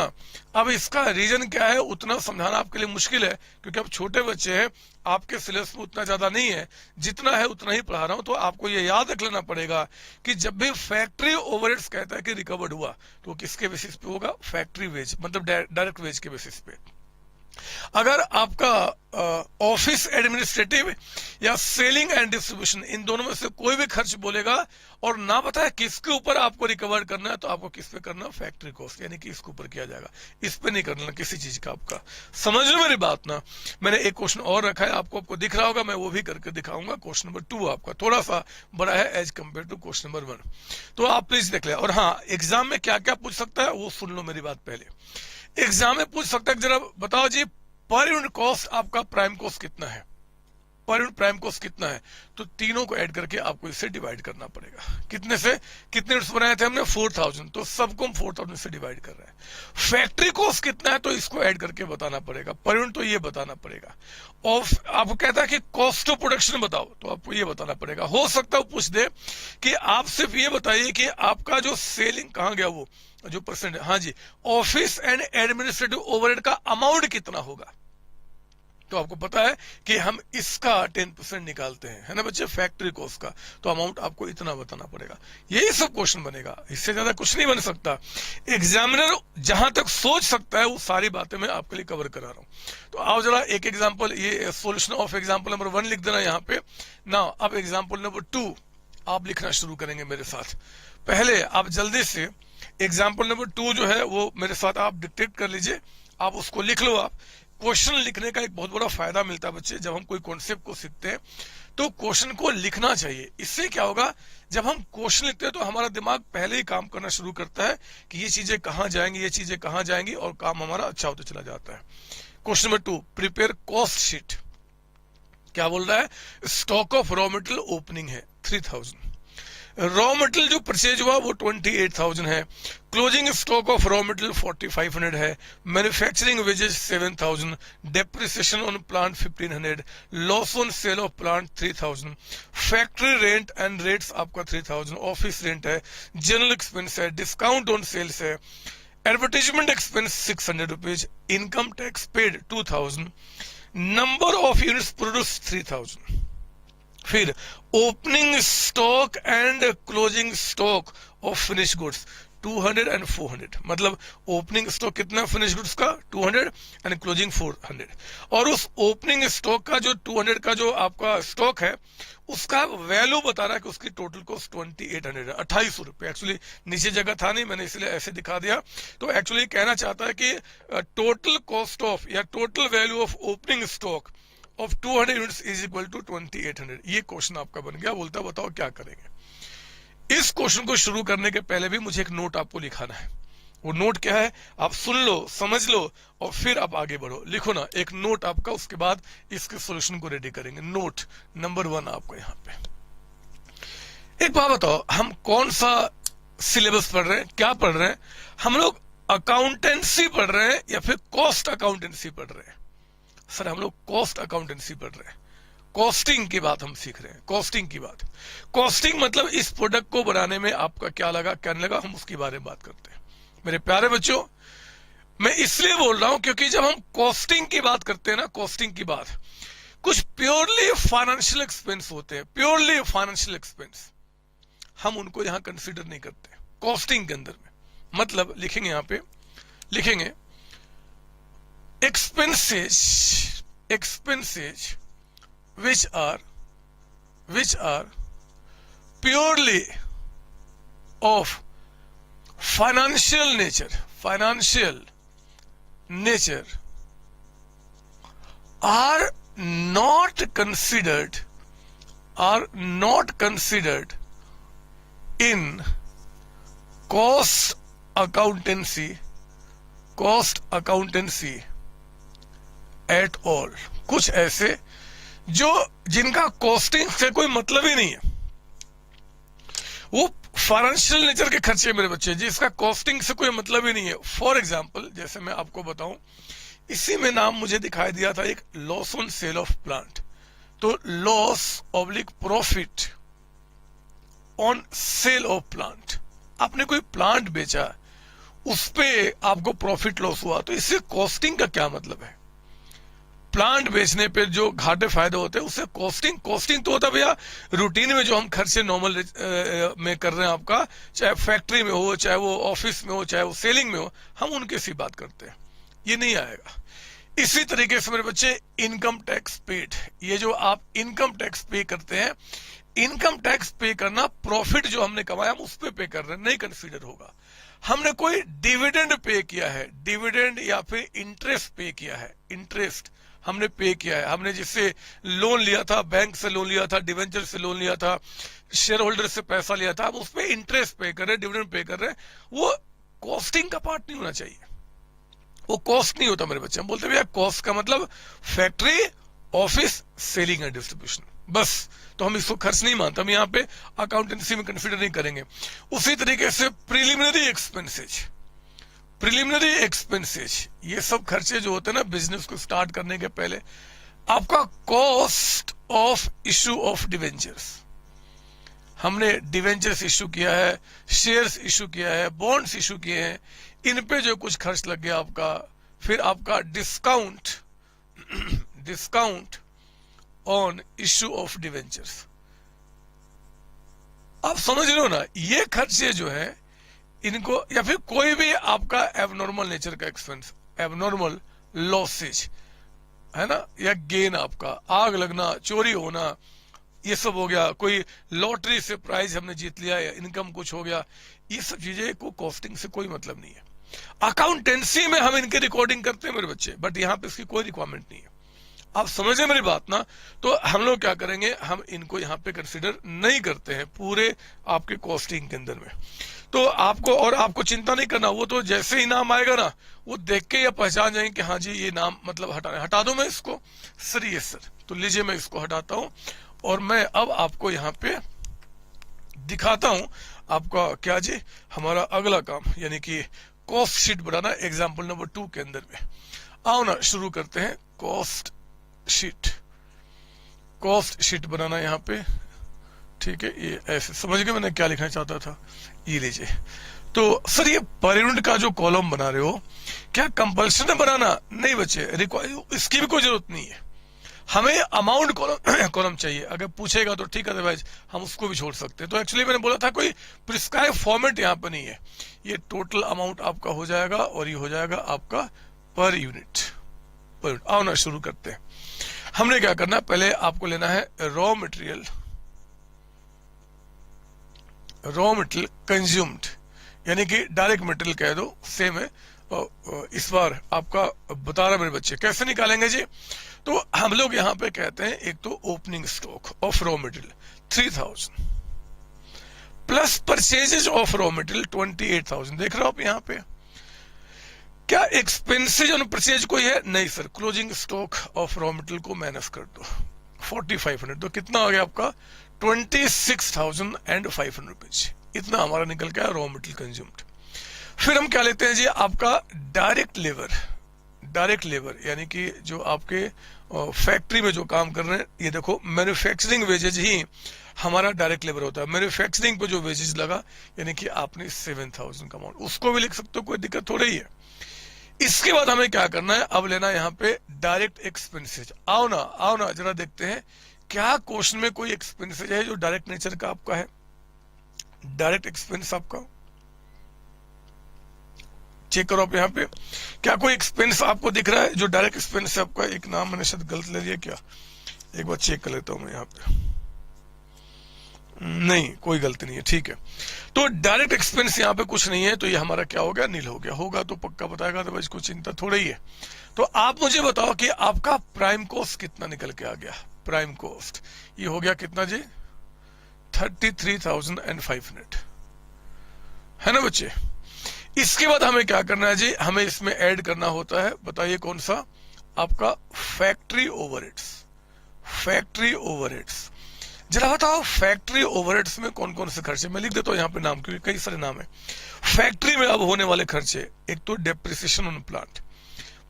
अब इसका रीजन क्या है उतना समझाना आपके लिए मुश्किल है, क्योंकि आप छोटे बच्चे हैं, आपके सिलेबस में उतना ज्यादा नहीं है, जितना है उतना ही पढ़ा रहा हूं। तो आपको ये याद रख लेना पड़ेगा कि जब भी फैक्ट्री ओवरहेड्स कहता है कि रिकवर्ड हुआ, तो किसके बेसिस पे होगा, फैक्ट्री वेज, मतलब डायरेक्ट वेज के बेसिस पे। अगर आपका ऑफिस एडमिनिस्ट्रेटिव या सेलिंग एंड डिस्ट्रीब्यूशन, इन दोनों में से कोई भी खर्च बोलेगा और ना बताए किसके ऊपर आपको रिकवर करना है, तो आपको किस पे करना, फैक्ट्री कॉस्ट, यानी कि इसके ऊपर किया जाएगा, इस पे नहीं करना किसी चीज का। आपका समझ लो मेरी बात ना। मैंने एक क्वेश्चन और रखा है, आपको दिख रहा होगा, मैं वो भी करके दिखाऊंगा। क्वेश्चन नंबर 2 आपका थोड़ा सा बड़ा है as compared to question number 1, तो आप प्लीज देख ले। और हाँ, एग्जाम में क्या क्या पूछ सकता है वो सुन लो मेरी बात। पहले एग्जाम में पूछ सकता है, जरा बताओ जी पर यूनिट कॉस्ट आपका प्राइम कॉस्ट कितना है, पर यूनिट प्राइम कॉस्ट कितना है, तो तीनों को ऐड करके आपको इससे डिवाइड करना पड़ेगा। कितने से कितने यूनिट्स बनाए थे हमने, 4000, तो सबको हम 4000 से डिवाइड कर रहे हैं। फैक्ट्री कॉस्ट कितना है, तो इसको ऐड करके बताना पड़ेगा। पर यूनिट तो ये बताना पड़ेगा। और आपको कहता है कि कॉस्ट ऑफ प्रोडक्शन बताओ, तो आपको ये बताना पड़ेगा। हो सकता है वो पूछ दे कि आप सिर्फ ये बताइए कि आपका जो सेलिंग, कहां गया वो जो परसेंट, हाँ जी, ऑफिस एंड एडमिनिस्ट्रेटिव ओवरहेड का अमाउंट कितना होगा, तो आपको पता है कि हम इसका 10% निकालते हैं, है ना बच्चे, फैक्ट्री कॉस्ट का, तो अमाउंट आपको इतना बताना पड़ेगा। यही सब क्वेश्चन बनेगा, इससे ज्यादा कुछ नहीं बन सकता। एग्जामिनर जहां तक सोच सकता है वो सारी बातें मैं आपके लिए कवर करा रहा हूं। तो आओ जरा एक एग्जाम्पल, ये सोल्यूशन ऑफ एग्जाम्पल नंबर 1 लिख देना यहाँ पे ना। अब एग्जाम्पल नंबर 2 आप लिखना शुरू करेंगे मेरे साथ। पहले आप जल्दी से एग्जाम्पल नंबर 2 जो है वो मेरे साथ आप डिक्टेट कर लीजिए, आप उसको लिख लो। आप क्वेश्चन लिखने का एक बहुत बड़ा फायदा मिलता है बच्चे, जब हम कोई कॉन्सेप्ट को सीखते हैं तो क्वेश्चन को लिखना चाहिए। इससे क्या होगा, जब हम क्वेश्चन लिखते हैं तो हमारा दिमाग पहले ही काम करना शुरू करता है कि ये चीजें कहां जाएंगी, ये चीजें कहां जाएंगी, और काम हमारा अच्छा होता चला जाता है। Question number 2, prepare cost sheet. क्या बोल रहा है, stock of raw material opening है 3000, रॉ मटेरियल जो परचेज हुआ वो 28,000 है, closing stock of raw material 4500 है, manufacturing wages 7000, depreciation on plant 1500, loss on sale of plant 3000, factory rent and rates आपका 3000, ऑफिस रेंट है, जनरल एक्सपेंस है, discount on sales है, advertisement expense 600 rupees, income tax paid 2000, number of units produce 3000। फिर opening stock and closing stock of finish goods 200 and 400, मतलब opening stock कितना finish goods का 200 and closing 400। और उस opening stock का जो 200 का जो आपका स्टॉक है उसका वैल्यू बता रहा है कि उसकी टोटल कॉस्ट 2800 है, 2800 रुपए। एक्चुअली नीचे जगह था नहीं, मैंने इसलिए ऐसे दिखा दिया। तो एक्चुअली कहना चाहता है कि टोटल कॉस्ट ऑफ या total value of opening stock of 200 units is equal to 2800। ये क्वेश्चन आपका बन गया। बोलता बताओ क्या करेंगे। इस क्वेश्चन को शुरू करने के पहले भी मुझे एक नोट आपको लिखाना है। वो नोट क्या है आप सुन लो, समझ लो और फिर आप आगे बढ़ो। लिखो ना एक नोट आपका, उसके बाद इसके सॉल्यूशन को रेडी करेंगे। नोट नंबर 1 आपको यहाँ पे। एक बात बताओ, हम कौन सा सिलेबस पढ़ रहे हैं, क्या पढ़ रहे हैं? हम लोग अकाउंटेंसी पढ़ रहे हैं या फिर कॉस्ट अकाउंटेंसी पढ़ रहे हैं? सर हम लोग कॉस्ट अकाउंटेंसी पढ़ रहे हैं। कॉस्टिंग की बात हम सीख रहे हैं, कॉस्टिंग की बात। कॉस्टिंग मतलब इस प्रोडक्ट को बनाने में आपका क्या लगा, क्या नहीं लगा, हम उसके बारे में बात करते हैं। मेरे प्यारे बच्चों, मैं इसलिए बोल रहा हूं क्योंकि जब हम कॉस्टिंग की बात करते हैं ना, कॉस्टिंग की बात, कुछ प्योरली फाइनेंशियल एक्सपेंस होते हैं, प्योरली फाइनेंशियल एक्सपेंस, हम उनको यहां कंसीडर नहीं करते कॉस्टिंग के अंदर में। मतलब लिखेंगे यहां पे, लिखेंगे expenses, expenses which are purely of financial nature, financial nature are not considered, are not considered in cost accountancy, cost accountancy at all. कुछ ऐसे जो जिनका कॉस्टिंग से कोई मतलब ही नहीं है, वो फाइनेंशियल नेचर के खर्चे मेरे बच्चे, जिसका कॉस्टिंग से कोई मतलब ही नहीं है। फॉर एग्जाम्पल जैसे मैं आपको बताऊं, इसी में नाम मुझे दिखाई दिया था एक loss on sale of plant, तो loss oblique profit on sale of plant, आपने कोई प्लांट बेचा, उस पे आपको प्रॉफिट लॉस हुआ, तो इससे कॉस्टिंग का क्या मतलब है? प्लांट बेचने पे जो घाटे फायदे होते हैं उससे कॉस्टिंग, कॉस्टिंग तो होता है भैया रूटीन में जो हम खर्चे नॉर्मल में कर रहे हैं आपका, चाहे फैक्ट्री में हो, चाहे वो ऑफिस में हो, चाहे वो सेलिंग में हो, हम उनके सी बात करते हैं, ये नहीं आएगा। इसी तरीके से मेरे बच्चे इनकम टैक्स पेड, ये जो आप इनकम टैक्स पे करते हैं, इनकम टैक्स पे करना, प्रॉफिट जो हमने कमाया हम उस पे कर रहे हैं, नहीं कंसीडर होगा। हमने कोई डिविडेंड पे किया है, डिविडेंड या फिर इंटरेस्ट पे किया है, इंटरेस्ट हमने पे किया है, हमने जिससे लोन लिया था, बैंक से लोन लिया था, डिवेंचर से लोन लिया था, शेयर होल्डर से पैसा लिया था, हम उस पर इंटरेस्ट पे कर रहे हैं, डिविडेंड पे कर रहे हैं, वो कॉस्टिंग का पार्ट नहीं होना चाहिए, वो कॉस्ट नहीं होता मेरे बच्चे। हम बोलते भैया कॉस्ट का मतलब factory, office, selling and distribution, बस, तो हम इसको खर्च नहीं मानते, हम यहाँ पे अकाउंटेंसी में कंसिडर नहीं करेंगे। उसी तरीके से प्रिलिमिनरी एक्सपेंसेज, प्रिलिमिनरी एक्सपेंसेज, ये सब खर्चे जो होते हैं ना बिजनेस को स्टार्ट करने के पहले, आपका cost of issue of debentures, हमने डिवेंचर्स इशू किया है, शेयर्स इशू किया है, बॉन्ड्स इशू किए हैं, इन पे जो कुछ खर्च लग गया आपका, फिर आपका discount, discount on issue of debentures, आप समझ रहे हो ना, ये खर्चे जो है इनको, या फिर कोई भी आपका एबनॉर्मल नेचर का एक्सपेंस, एबनॉर्मल लॉसेज है ना, या गेन, आपका आग लगना, चोरी होना, ये सब हो गया, कोई लॉटरी से प्राइज हमने जीत लिया या इनकम कुछ हो गया, ये सब चीजें को कॉस्टिंग से कोई मतलब नहीं है। अकाउंटेंसी में हम इनके रिकॉर्डिंग करते हैं मेरे बच्चे, बट यहाँ पे इसकी कोई रिक्वायरमेंट नहीं है, आप समझे मेरी बात ना। तो हम लोग क्या करेंगे, हम इनको यहाँ पे कंसिडर नहीं करते हैं पूरे आपके कॉस्टिंग के अंदर में। तो आपको, और आपको चिंता नहीं करना, वो तो जैसे ही नाम आएगा ना, वो देख के या पहचान जाएंगे कि हाँ जी ये नाम मतलब हटा दो मैं इसको, सर यस सर, तो लीजिए मैं इसको हटाता हूं, और मैं अब आपको यहाँ पे दिखाता हूं आपका क्या जी, हमारा अगला काम, यानी कि कॉस्ट शीट बनाना, एग्जाम्पल नंबर 2 के अंदर में। आओ ना शुरू करते हैं कॉस्ट शीट, कॉस्ट शीट बनाना यहाँ पे, ठीक है, ये ऐसे समझ गए मैंने क्या लिखना चाहता था, ये लीजिए। तो सर ये पर यूनिट का जो कॉलम बना रहे हो, क्या कंपल्सन है बनाना? नहीं बच्चे, इसकी भी कोई जरूरत नहीं है, हमें अमाउंट कॉलम चाहिए, अगर पूछेगा तो ठीक है, अदरवाइज हम उसको भी छोड़ सकते हैं। तो एक्चुअली मैंने बोला था कोई प्रिस्क्राइब फॉर्मेट यहाँ पर नहीं है, ये टोटल अमाउंट आपका हो जाएगा, और ये हो जाएगा आपका पर यूनिट, पर यूनिट। आओ ना शुरू करते हैं। हमने क्या करना है, पहले आपको लेना है raw material, raw material consumed, यानी कि डायरेक्ट मटेरियल कह दो, सेम है। इस बार आपका बता रहा मेरे बच्चे कैसे निकालेंगे जी। तो हम लोग यहाँ पे कहते हैं, एक तो opening stock of raw material 3000 plus purchases of raw material 28,000, देख रहे हो आप यहाँ पे। क्या एक्सपेंसेज और परचेज कोई है? नहीं sir, closing stock of raw material को माइनस कर दो 4500, तो कितना आ गया आपका 26,500 रुपीज, इतना हमारा निकल गया रॉ मटेरियल कंज्यूम्ड। फिर हम क्या लेते हैं जी, आपका डायरेक्ट लेबर, डायरेक्ट लेबर यानी कि जो आपके फैक्ट्री में जो काम कर रहे हैं, ये देखो मैन्युफैक्चरिंग वेजेज ही हमारा डायरेक्ट लेबर होता है। मैन्युफैक्चरिंग पे जो वेजेज लगा, यानी कि आपने 7,000 का अमाउंट, उसको भी लिख सकते हो, कोई दिक्कत हो रही है। इसके बाद हमें क्या करना है, अब लेना है यहाँ पे डायरेक्ट एक्सपेंसेस। आओ ना जरा देखते हैं क्या क्वेश्चन में कोई एक्सपेंसेस है जो डायरेक्ट नेचर का आपका है। डायरेक्ट एक्सपेंस आपका चेक करो आप यहाँ पे, क्या कोई एक्सपेंस आपको दिख रहा है जो डायरेक्ट एक्सपेंस है आपका। एक नाम मैंने शायद गलत ले लिया क्या, एक बार चेक कर लेता हूं मैं यहाँ पे। नहीं, कोई गलती नहीं है, ठीक है। तो डायरेक्ट एक्सपेंस यहाँ पे कुछ नहीं है, तो ये हमारा क्या हो गया, नील हो गया। होगा तो पक्का बताएगा, तो भाई कोई चिंता थोड़ा ही है। तो आप मुझे बताओ कि आपका प्राइम कॉस्ट कितना निकल के आ गया। प्राइम कॉस्ट ये हो गया कितना जी, 33,500 है ना बच्चे। इसके बाद हमें क्या करना है जी, हमें इसमें ऐड करना होता है, बताइए कौन सा, आपका फैक्ट्री ओवरहेड्स। फैक्ट्री ओवरहेड्स, जरा बताओ फैक्ट्री ओवरहेड्स में कौन कौन से खर्चे, मैं लिख देता हूं यहाँ पे नाम, क्योंकि कई सारे नाम है फैक्ट्री में अब होने वाले खर्चे। एक तो डेप्रिसिएशन ऑन प्लांट,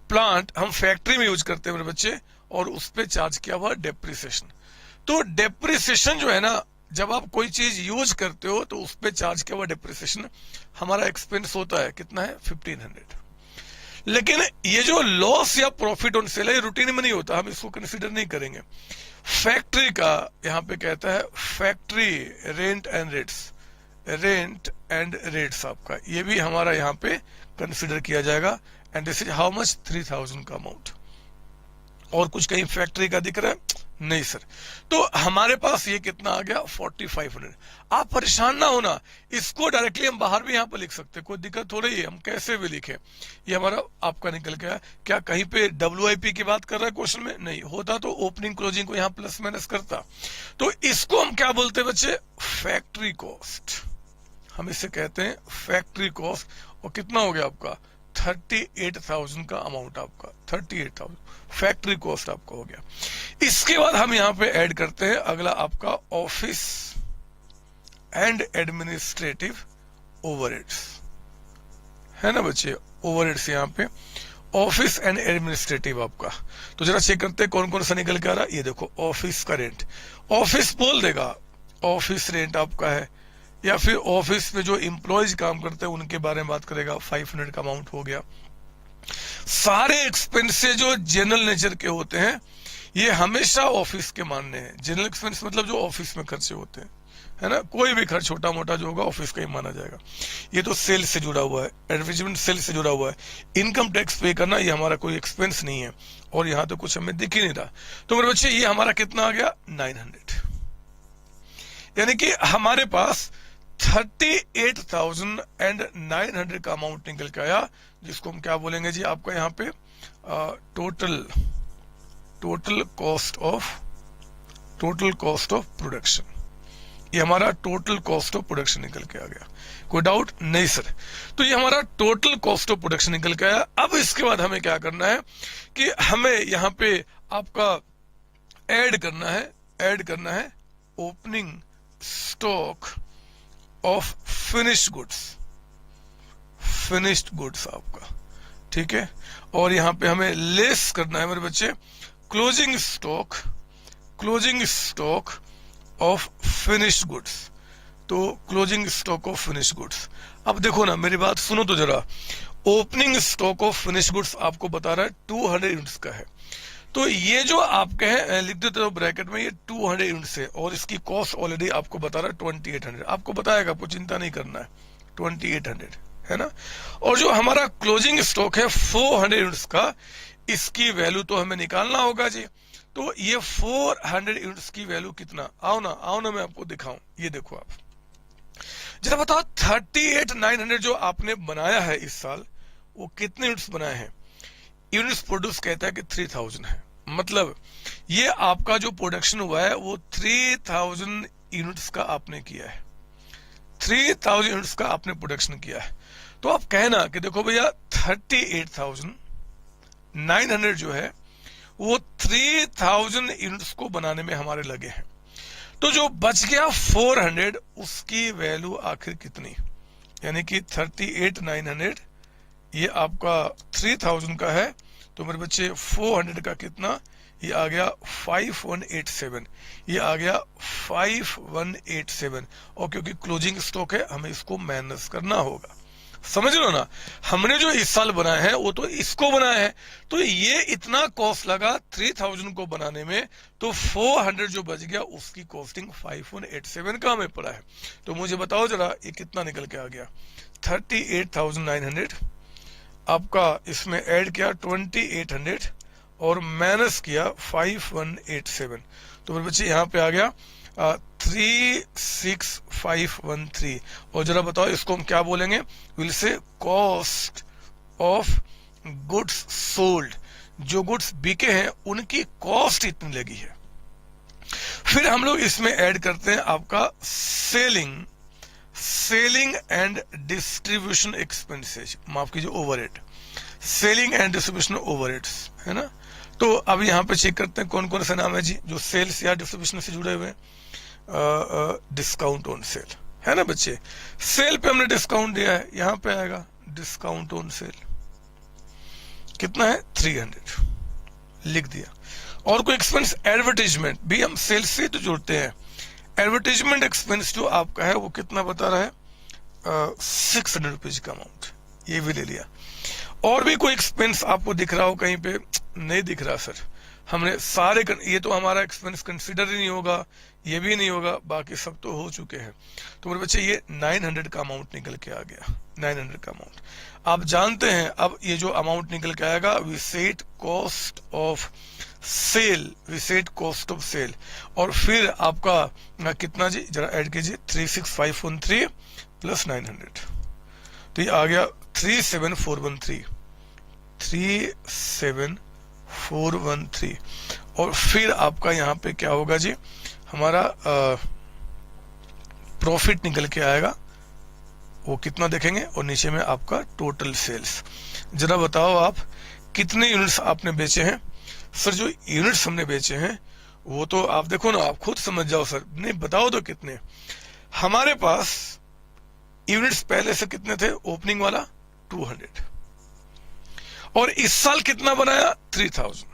प्लांट हम फैक्ट्री में यूज करते हैं मेरे बच्चे, और उस पर चार्ज किया हुआ डेप्रिसिएशन। तो डेप्रिसिएशन जो है ना, जब आप कोई चीज यूज करते हो तो उस पर चार्ज किया हुआ डेप्रिसिएशन हमारा एक्सपेंस होता है, कितना है 1500। लेकिन ये जो लॉस या प्रॉफिट ऑन सेल है, रूटीन में नहीं होता, हम इसको कंसीडर नहीं करेंगे। फैक्ट्री का यहाँ पे कहता है factory rent and rates, rent and rates आपका, ये भी हमारा यहाँ पे कंसीडर किया जाएगा। And this is how much, 3000 का अमाउंट। और कुछ कहीं फैक्ट्री का दिख रहा है, नहीं सर। तो हमारे पास ये कितना आ गया 4500। आप परेशान ना होना, इसको डायरेक्टली हम बाहर भी यहाँ पर लिख सकते हैं, कोई दिक्कत हो रही है, हम कैसे भी लिखे। ये हमारा आपका निकल गया। क्या कहीं पे WIP की बात कर रहा है क्वेश्चन में, नहीं होता तो ओपनिंग क्लोजिंग को यहाँ प्लस माइनस करता। तो इसको हम क्या बोलते हैं बच्चे, फैक्ट्री कॉस्ट, हम इसे कहते हैं फैक्ट्री कॉस्ट। और कितना हो गया आपका 38,000 का अमाउंट, आपका 38,000 फैक्ट्री कॉस्ट आपका हो गया। इसके बाद हम यहां पे ऐड करते हैं अगला आपका ऑफिस एंड एडमिनिस्ट्रेटिव ओवरहेड्स, है ना बच्चे। ओवरहेड्स यहां पे ऑफिस एंड एडमिनिस्ट्रेटिव आपका। तो जरा चेक करते हैं कौन कौन सा निकल के आ रहा है। ये देखो ऑफिस का रेंट, ऑफिस बोल देगा ऑफिस रेंट आपका है, या फिर ऑफिस में जो एम्प्लॉयज काम करते हैं उनके बारे में बात करेगा, 500 का अमाउंट हो गया। सारे एक्सपेंसेस जो जनरल नेचर के होते हैं ये हमेशा ऑफिस के मानने हैं। जनरल एक्सपेंस मतलब जो ऑफिस में खर्चे होते हैं, है ना, कोई भी खर्च छोटा मोटा जो होगा ऑफिस का ही माना जाएगा। ये तो सेल से जुड़ा हुआ है, एडवर्टाइजमेंट सेल से जुड़ा हुआ है। इनकम टैक्स पे करना ये हमारा कोई एक्सपेंस नहीं है, और यहाँ तो कुछ हमें दिख ही नहीं रहा। तो मेरे बच्चे ये हमारा कितना आ गया 900, यानी कि हमारे पास 38,900 का अमाउंट निकल के आया, जिसको हम क्या बोलेंगे जी, आपका यहाँ पे टोटल कॉस्ट ऑफ प्रोडक्शन। ये हमारा टोटल कॉस्ट ऑफ प्रोडक्शन निकल के आ गया, कोई डाउट नहीं सर। तो ये हमारा टोटल कॉस्ट ऑफ प्रोडक्शन निकल के आया। अब इसके बाद हमें क्या करना है कि हमें यहाँ पे आपका ऐड करना है opening stock of finished goods आपका, ठीक है। और यहां पे हमें लेस करना है मेरे बच्चे closing stock of finished goods. तो closing stock of finished goods, अब देखो ना मेरी बात सुनो तो जरा। Opening stock of finished goods आपको बता रहा है 200 यूनिट्स का है। तो ये जो आपके हैं, लिख देते हो ब्रैकेट में, ये 200 यूनिट्स है, और इसकी कॉस्ट ऑलरेडी आपको बता रहा है 2800। आपको बताएगा, आपको चिंता नहीं करना है, 2800 है ना। और जो हमारा क्लोजिंग स्टॉक है 400 यूनिट्स का, इसकी वैल्यू तो हमें निकालना होगा जी। तो ये 400 यूनिट्स की वैल्यू कितना, आओ ना मैं आपको दिखाऊं। ये देखो आप जरा बताओ 38,900 जो आपने बनाया है इस साल, वो कितने यूनिट्स बनाए हैं। यूनिट्स प्रोड्यूस कहता है कि 3000 है, मतलब ये आपका जो प्रोडक्शन हुआ है वो 3000 यूनिट्स का आपने किया है, 3000 यूनिट्स का आपने प्रोडक्शन किया है। तो आप कहना कि देखो भैया 38,900 जो है वो 3000 यूनिट्स को बनाने में हमारे लगे हैं। तो जो बच गया 400, उसकी वैल्यू आखिर कितनी, यानी कि 38,900 ये आपका 3000 का है, तो मेरे बच्चे 400 का कितना, ये आ गया 5187, ये आ गया 5187। और क्योंकि क्लोजिंग स्टॉक है हमें इसको माइनस करना होगा। समझ लो ना, हमने जो इस साल बनाया है वो तो इसको बनाया है, तो ये इतना कॉस्ट लगा 3000 को बनाने में, तो 400 जो बच गया उसकी कॉस्टिंग 5187 का हमें पड़ा है। तो मुझे बताओ जरा ये कितना निकल के आ गया, 38,900 आपका इसमें ऐड किया 2800 और माइनस किया 5187, तो मेरे बच्चे यहाँ पे आ गया 36513। और जरा बताओ इसको हम क्या बोलेंगे, will say cost of goods sold, जो गुड्स बिके हैं उनकी कॉस्ट इतनी लगी है। फिर हम लोग इसमें ऐड करते हैं आपका सेलिंग एंड डिस्ट्रीब्यूशन एक्सपेंसेस, माफ कीजिए overhead, selling and distribution overheads है ना। तो अब यहाँ पे चेक करते हैं कौन कौन से नाम है जी जो सेल्स या डिस्ट्रीब्यूशन से जुड़े हुए हैं। डिस्काउंट ऑन सेल है ना बच्चे, सेल पे हमने डिस्काउंट दिया है, यहाँ पे आएगा डिस्काउंट ऑन सेल, कितना है 300 लिख दिया। और कोई एक्सपेंस एडवर्टाइजमेंट भी हम सेल्स से तो जोड़ते हैं, एडवर्टाइजमेंट एक्सपेंस जो आपका है वो कितना बता रहा है 600 रुपीज का अमाउंट, ये भी ले लिया। और भी कोई एक्सपेंस आपको दिख रहा हो कहीं पे, नहीं दिख रहा सर, हमने सारे ये तो हमारा एक्सपेंस कंसीडर ही नहीं होगा, ये भी नहीं होगा, बाकी सब तो हो चुके हैं। तो मेरे बच्चे ये 900 का अमाउंट निकल के आ गया, 900 का अमाउंट। आप जानते हैं अब ये जो अमाउंट निकल के आएगा, we set cost of sale, we set cost of sale, और फिर आपका कितना जी जरा ऐड कीजिए 36513 प्लस 900, तो ये आ गया 37413। और फिर आपका यहाँ पे क्या होगा जी, हमारा प्रॉफिट निकल के आएगा, वो कितना देखेंगे, और नीचे में आपका टोटल सेल्स। जरा बताओ आप कितने यूनिट्स आपने बेचे हैं। सर जो यूनिट्स हमने बेचे हैं वो तो आप देखो ना, आप खुद समझ जाओ सर, नहीं बताओ तो कितने। हमारे पास यूनिट्स पहले से कितने थे, ओपनिंग वाला 200, और इस साल कितना बनाया 3000,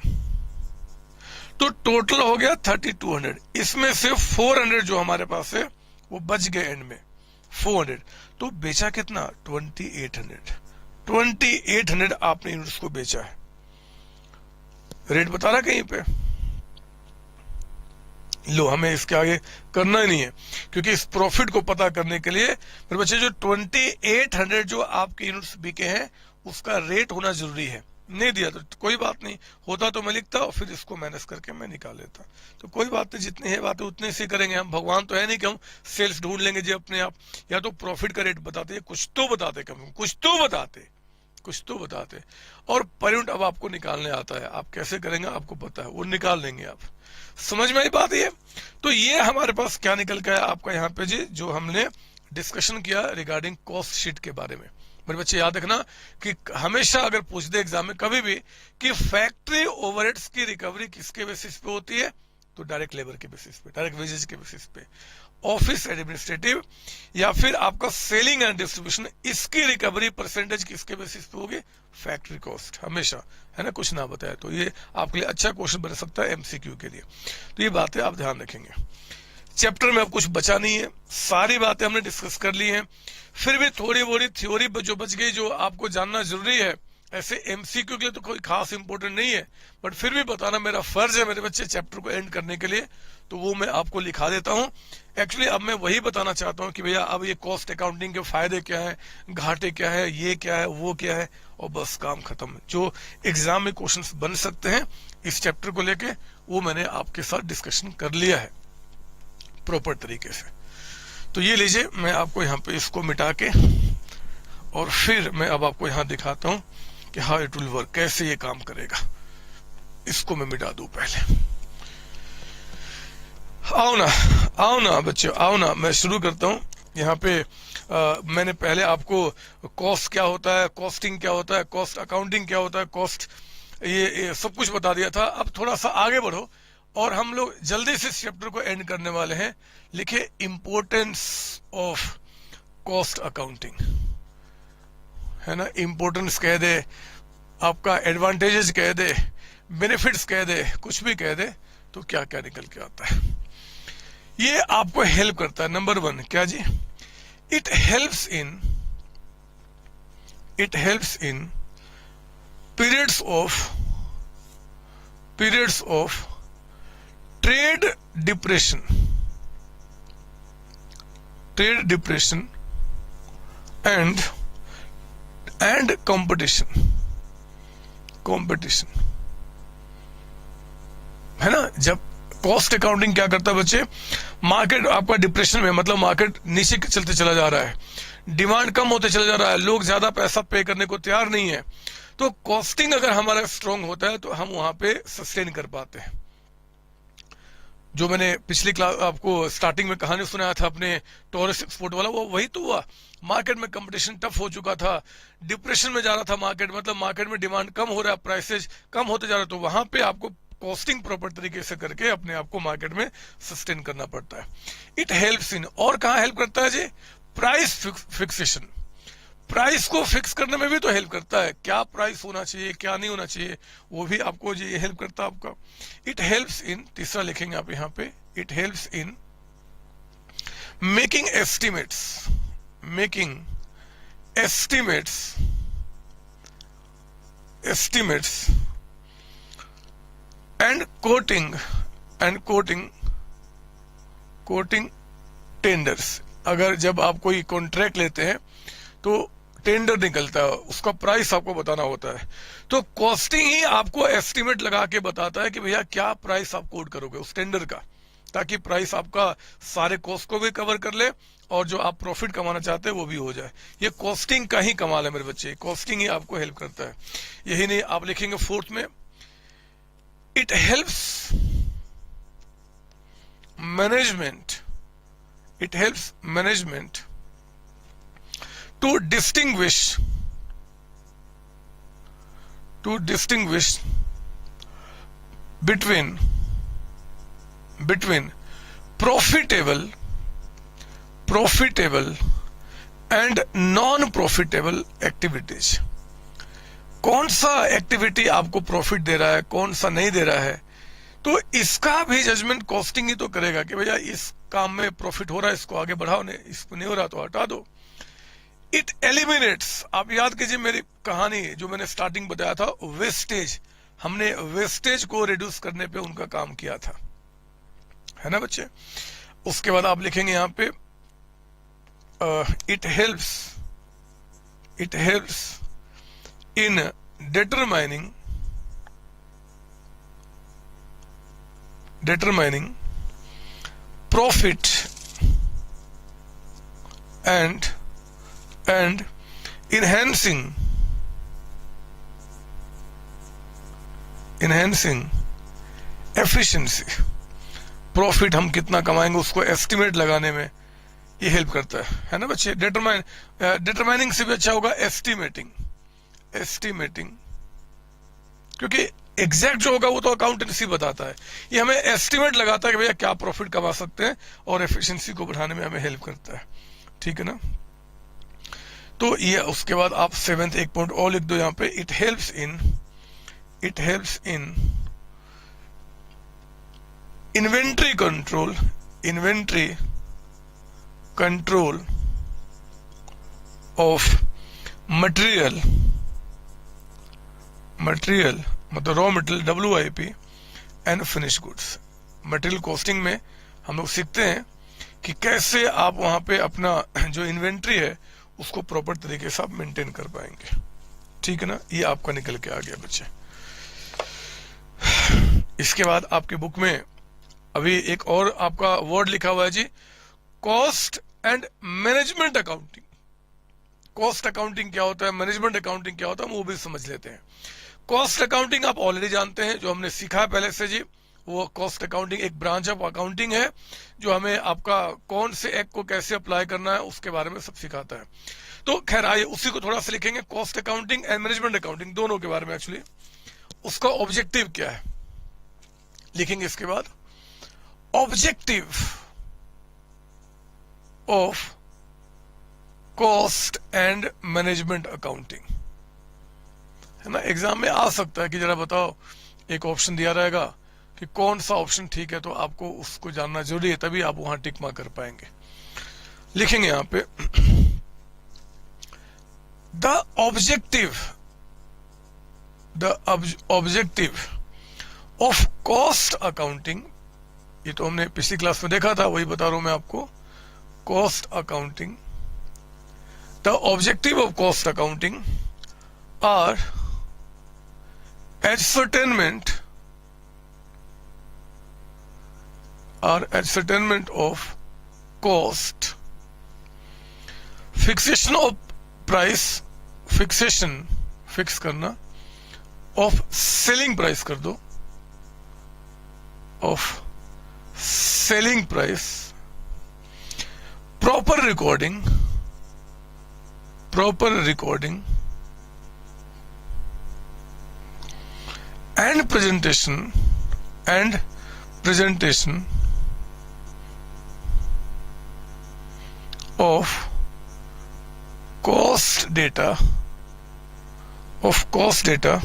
तो टोटल हो गया 3200। इसमें से 400 जो हमारे पास है वो बच गए एंड में 400, तो बेचा कितना 2800 आपने यूनिट्स को बेचा है। रेट बता रहा कहीं पे, लो हमें इसके आगे करना ही नहीं है, क्योंकि इस प्रॉफिट को पता करने के लिए मेरे बच्चे जो 2800 जो आपके यूनिट्स बिके हैं उसका रेट होना जरूरी है। नहीं दिया तो कोई बात नहीं, होता तो मैं लिखता और फिर इसको माइनस करके मैं निकाल लेता, तो कोई बात नहीं, जितनी है बातें उतने से करेंगे हम। भगवान तो है नहीं कि हम सेल्स ढूंढ लेंगे जी अपने आप, या तो प्रॉफिट का रेट बताते, कुछ तो बताते, कम कुछ तो बताते। और पर यूनिट अब आपको निकालने आता है, आप कैसे करेंगे आपको पता है, वो निकाल लेंगे आप। समझ में आई बात ये। तो ये हमारे पास क्या निकल के आया आपका यहाँ पे जी, जो हमने डिस्कशन किया रिगार्डिंग कॉस्ट शीट के बारे में। मेरे बच्चे याद रखना कि हमेशा अगर पूछ दे एग्जाम में कभी भी कि फैक्ट्री ओवरहेड्स की रिकवरी किसके बेसिस पे होती है, तो डायरेक्ट लेबर के बेसिस पे, डायरेक्ट वेजेस के बेसिस पे। ऑफिस एडमिनिस्ट्रेटिव या फिर आपका सेलिंग एंड डिस्ट्रीब्यूशन, इसकी रिकवरी परसेंटेज किसके बेसिस पे होगी, फैक्ट्री कॉस्ट, हमेशा, है ना, कुछ ना बताया। तो ये आपके लिए अच्छा क्वेश्चन बन सकता है एमसीक्यू के लिए, तो ये बातें आप ध्यान रखेंगे। चैप्टर में अब कुछ बचा नहीं है, सारी बातें हमने डिस्कस कर ली हैं। फिर भी थोड़ी बोड़ी थ्योरी जो बच गई, जो आपको जानना जरूरी है। ऐसे एमसीक्यू के लिए तो कोई खास इंपॉर्टेंट नहीं है, बट फिर भी बताना मेरा फर्ज है मेरे बच्चे चैप्टर को एंड करने के लिए, तो वो मैं आपको लिखा देता हूँ। एक्चुअली अब मैं वही बताना चाहता हूँ कि भैया अब ये कॉस्ट अकाउंटिंग के फायदे क्या है, घाटे क्या है, ये क्या है, वो क्या है, और बस काम खत्म। जो एग्जाम में क्वेश्चंस बन सकते हैं इस चैप्टर को लेके, वो मैंने आपके साथ डिस्कशन कर लिया है प्रॉपर तरीके से। तो ये लीजिए, मैं आपको यहाँ पे इसको मिटा के, और फिर मैं अब आपको यहाँ दिखाता हूँ कि हाउ इट विल वर्क, कैसे ये काम करेगा। इसको मैं मिटा दूं पहले। आओ ना बच्चे, आओ ना, मैं शुरू करता हूँ। यहाँ पे मैंने पहले आपको कॉस्ट क्या होता है, कॉस्टिंग क्या होता है, कॉस्ट अकाउंटिंग क्या होता है, कॉस्ट, ये सब कुछ बता दिया था। अब थोड़ा सा आगे बढ़ो, और हम लोग जल्दी से इस चैप्टर को एंड करने वाले हैं। लिखे इंपोर्टेंस ऑफ कॉस्ट अकाउंटिंग, है ना, इंपोर्टेंस कह दे, आपका एडवांटेजेस कह दे, बेनिफिट्स कह दे, कुछ भी कह दे, तो क्या क्या निकल के आता है। ये आपको हेल्प करता है। नंबर 1 क्या जी, it helps in it helps in periods of trade depression and competition है ना। जब कॉस्ट अकाउंटिंग क्या करता है बच्चे, मार्केट आपका डिप्रेशन में, मतलब मार्केट नीचे चलते चला जा रहा है, डिमांड कम होते चला जा रहा है, लोग ज्यादा पैसा पे करने को तैयार नहीं है, तो कॉस्टिंग अगर हमारा स्ट्रांग होता है तो हम वहां पे सस्टेन कर पाते हैं। जो मैंने पिछली क्लास आपको स्टार्टिंग में कहानी सुनाया था अपने टॉरस एक्सपोर्ट वाला, वो वही तो हुआ। मार्केट में कंपटीशन टफ हो चुका था, डिप्रेशन में जा रहा था मार्केट, मतलब मार्केट में डिमांड कम हो रहा है, प्राइसेज कम होते जा रहे, तो वहां पे आपको कॉस्टिंग प्रॉपर तरीके से करके अपने आप को मार्केट में सस्टेन करना पड़ता है। इट हेल्प्स इन, और कहाँ हेल्प करता है जी, प्राइस फिक्सेशन, प्राइस को फिक्स करने में भी तो हेल्प करता है, क्या प्राइस होना चाहिए क्या नहीं होना चाहिए, वो भी आपको ये हेल्प करता है आपका। इट हेल्प्स इन, तीसरा लिखेंगे आप यहाँ पे, it helps in making estimates and coating tenders. अगर जब आप कोई कॉन्ट्रैक्ट लेते हैं तो टेंडर निकलता है, उसका प्राइस आपको बताना होता है, तो कॉस्टिंग ही आपको एस्टिमेट लगा के बताता है कि भैया क्या प्राइस आप कोट करोगे उस टेंडर का, ताकि प्राइस आपका सारे कॉस्ट को भी कवर कर ले और जो आप प्रॉफिट कमाना चाहते हैं वो भी हो जाए। ये कॉस्टिंग का ही कमाल है मेरे बच्चे, कॉस्टिंग ही आपको हेल्प करता है। यही नहीं, आप लिखेंगे फोर्थ में, it helps management to distinguish between profitable and non-profitable activities। कौन सा एक्टिविटी आपको प्रॉफिट दे रहा है, कौन सा नहीं दे रहा है, तो इसका भी जजमेंट कॉस्टिंग ही तो करेगा कि भैया इस काम में प्रॉफिट हो रहा है, इसको आगे बढ़ाओ, नहीं इसको नहीं हो रहा तो हटा दो। इट एलिमिनेट्स, आप याद कीजिए मेरी कहानी जो मैंने स्टार्टिंग बताया था, वेस्टेज, हमने वेस्टेज को रिड्यूस करने पे उनका काम किया था, है ना बच्चे। उसके बाद आप लिखेंगे यहाँ पे it helps in determining profit and enhancing efficiency। Profit हम कितना कमाएंगे उसको एस्टिमेट लगाने में ये हेल्प करता है ना बच्चे। डिटरमाइनिंग से भी अच्छा होगा एस्टिमेटिंग, क्योंकि एग्जैक्ट जो होगा वो तो अकाउंटेंसी बताता है, ये हमें एस्टिमेट लगाता है कि भैया क्या प्रॉफिट कमा सकते हैं और एफिशिएंसी को बढ़ाने में हमें हेल्प करता है, ठीक है ना। तो ये उसके बाद आप सेवेंथ एक पॉइंट और लिख दो यहाँ पे, it helps in inventory control of material मतलब raw material WIP and finish goods. Material costing में हम लोग सीखते हैं कि कैसे आप वहां पे अपना जो इन्वेंट्री है उसको प्रॉपर तरीके से आप मेंटेन कर पाएंगे, ठीक है ना। ये आपका निकल के आ गया बच्चे। इसके बाद आपकी बुक में अभी एक और आपका वर्ड लिखा हुआ है जी, cost and management accounting. Cost accounting क्या होता है, मैनेजमेंट अकाउंटिंग क्या होता है, हम वो भी समझ लेते हैं। कॉस्ट अकाउंटिंग आप ऑलरेडी जानते हैं, जो हमने सीखा है पहले से जी, वो कॉस्ट अकाउंटिंग एक ब्रांच ऑफ अकाउंटिंग है जो हमें आपका कौन से एक्ट को कैसे अप्लाई करना है उसके बारे में सब सिखाता है। तो खैर आइए उसी को थोड़ा सा लिखेंगे, cost accounting and management accounting दोनों के बारे में। एक्चुअली उसका ऑब्जेक्टिव क्या है लिखेंगे इसके बाद, objective of cost and management accounting, है ना। एग्जाम में आ सकता है कि जरा बताओ, एक ऑप्शन दिया रहेगा कि कौन सा ऑप्शन ठीक है, तो आपको उसको जानना जरूरी है, तभी आप वहां टिक मार्क कर पाएंगे। लिखेंगे यहां पे The objective of cost accounting, ये तो हमने पिछली क्लास में देखा था, वही बता रहा हूं मैं आपको. Cost accounting, the objective of cost accounting are ascertainment of cost, fixation of price, fix करना, of selling price कर दो, of selling price, proper recording and presentation of cost data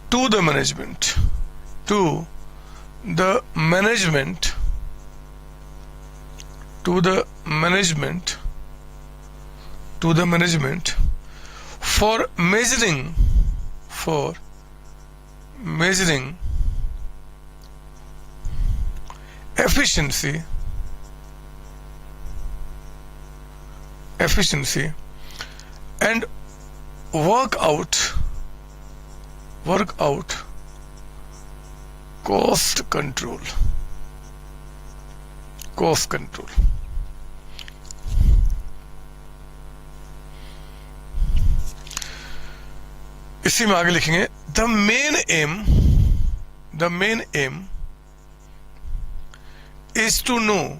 to the management for measuring efficiency and work out cost control. इसी में आगे लिखेंगे the main aim is to know,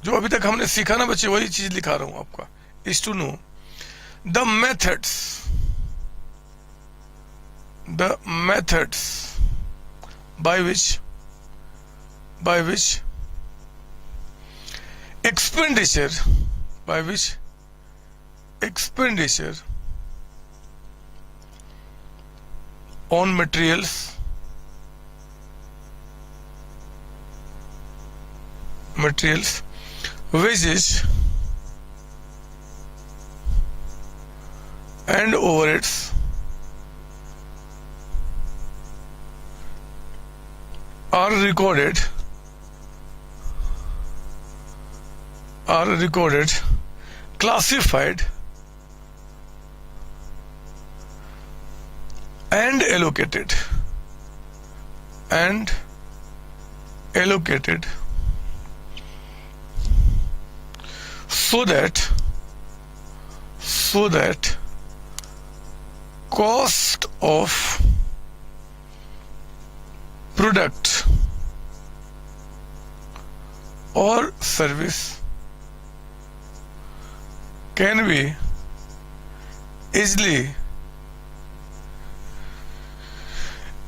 जो अभी तक हमने सीखा ना बच्चे, वही चीज लिखा रहा हूं आपका, is to know the methods by which expenditure on materials, wages and overheads are recorded, classified and allocated so that cost of product or service can be easily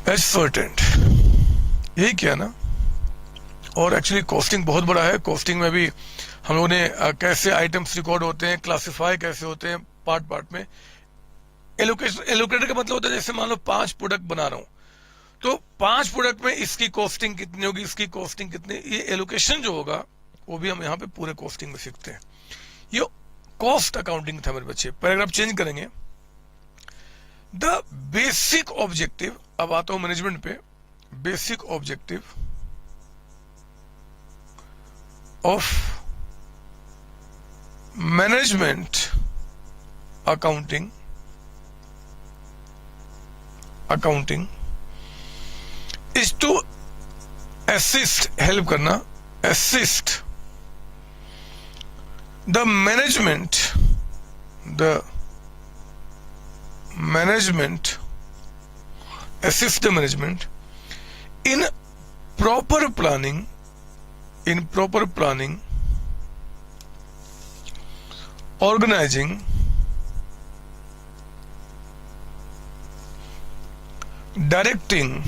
ascertained. यही क्या ना. और एक्चुअली कॉस्टिंग बहुत बड़ा है. Costing में भी हम लोगों ने कैसे आइटम्स रिकॉर्ड होते हैं, क्लासिफाई कैसे होते हैं पार्ट में. एलोकेटेड का मतलब होता है जैसे मान लो 5 प्रोडक्ट बना रहा हूं, तो 5 प्रोडक्ट में इसकी कॉस्टिंग कितनी होगी, इसकी कॉस्टिंग कितनी, ये एलोकेशन जो होगा वो भी हम यहाँ पे पूरे कॉस्टिंग में सीखते हैं. ये कॉस्ट अकाउंटिंग था मेरे बच्चे. पैराग्राफ चेंज करेंगे. द बेसिक ऑब्जेक्टिव, अब आता हूं मैनेजमेंट पे. Basic objective of management accounting is to assist, help करना, assist the management in proper planning, organizing, directing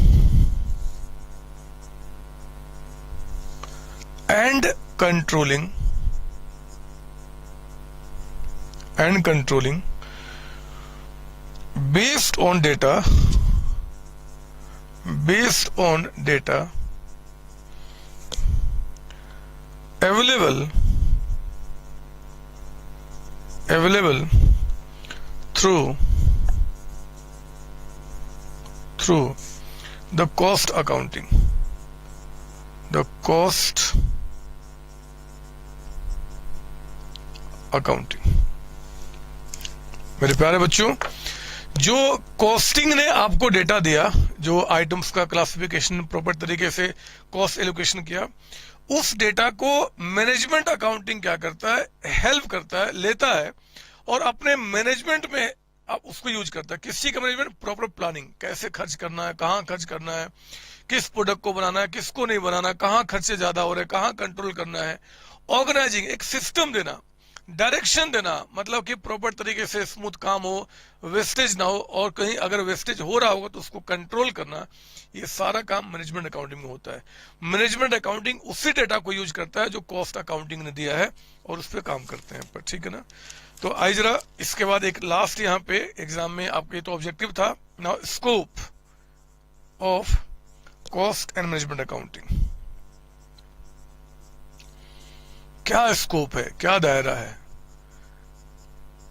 and controlling based on data available through the cost accounting. The cost accounting. मेरे प्यारे बच्चों, जो costing ने आपको data दिया, जो items का क्लासिफिकेशन प्रॉपर तरीके से कॉस्ट एलोकेशन किया, उस डेटा को मैनेजमेंट अकाउंटिंग क्या करता है, हेल्प करता है, लेता है और अपने मैनेजमेंट में आप उसको यूज करता है। किसी का मैनेजमेंट, प्रॉपर प्लानिंग, कैसे खर्च करना है, कहाँ खर्च करना है, किस प्रोडक्ट को बनाना है, किसको नहीं बनाना, कहाँ खर्चे ज्यादा हो रहे हैं, कहाँ कंट्रोल करना है, ऑर्गेनाइजिंग, एक सिस्टम देना, डायरेक्शन देना, मतलब कि प्रॉपर तरीके से स्मूथ काम हो, वेस्टेज ना हो, और कहीं अगर वेस्टेज हो रहा होगा तो उसको कंट्रोल करना, ये सारा काम मैनेजमेंट अकाउंटिंग में होता है। मैनेजमेंट अकाउंटिंग उसी डेटा को यूज करता है जो कॉस्ट अकाउंटिंग ने दिया है और उस पर काम करते हैं, पर ठीक है ना। तो आई जरा इसके बाद एक लास्ट यहाँ पे एग्जाम में आपके तो ऑब्जेक्टिव था, now scope of cost and management accounting. क्या स्कोप है, क्या दायरा है,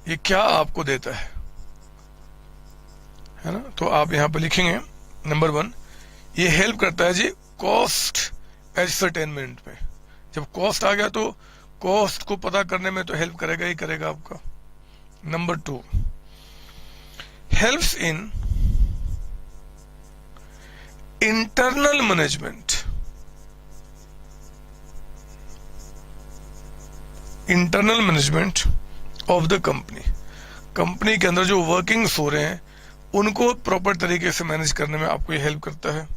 ये क्या आपको देता है ना। तो आप यहां पर लिखेंगे नंबर 1, ये हेल्प करता है जी कॉस्ट एसर्टेनमेंट में। जब कॉस्ट आ गया तो कॉस्ट को पता करने में तो हेल्प करेगा ही करेगा आपका। Number 2, helps in internal management. Internal management of the company, company के अंदर जो वर्किंग्स हो रहे हैं उनको प्रॉपर तरीके से मैनेज करने में आपको ये हेल्प करता है।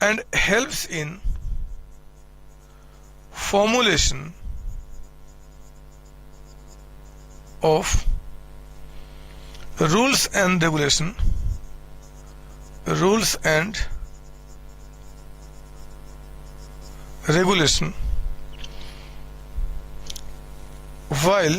And helps in formulation of rules and regulation, rules and regulation while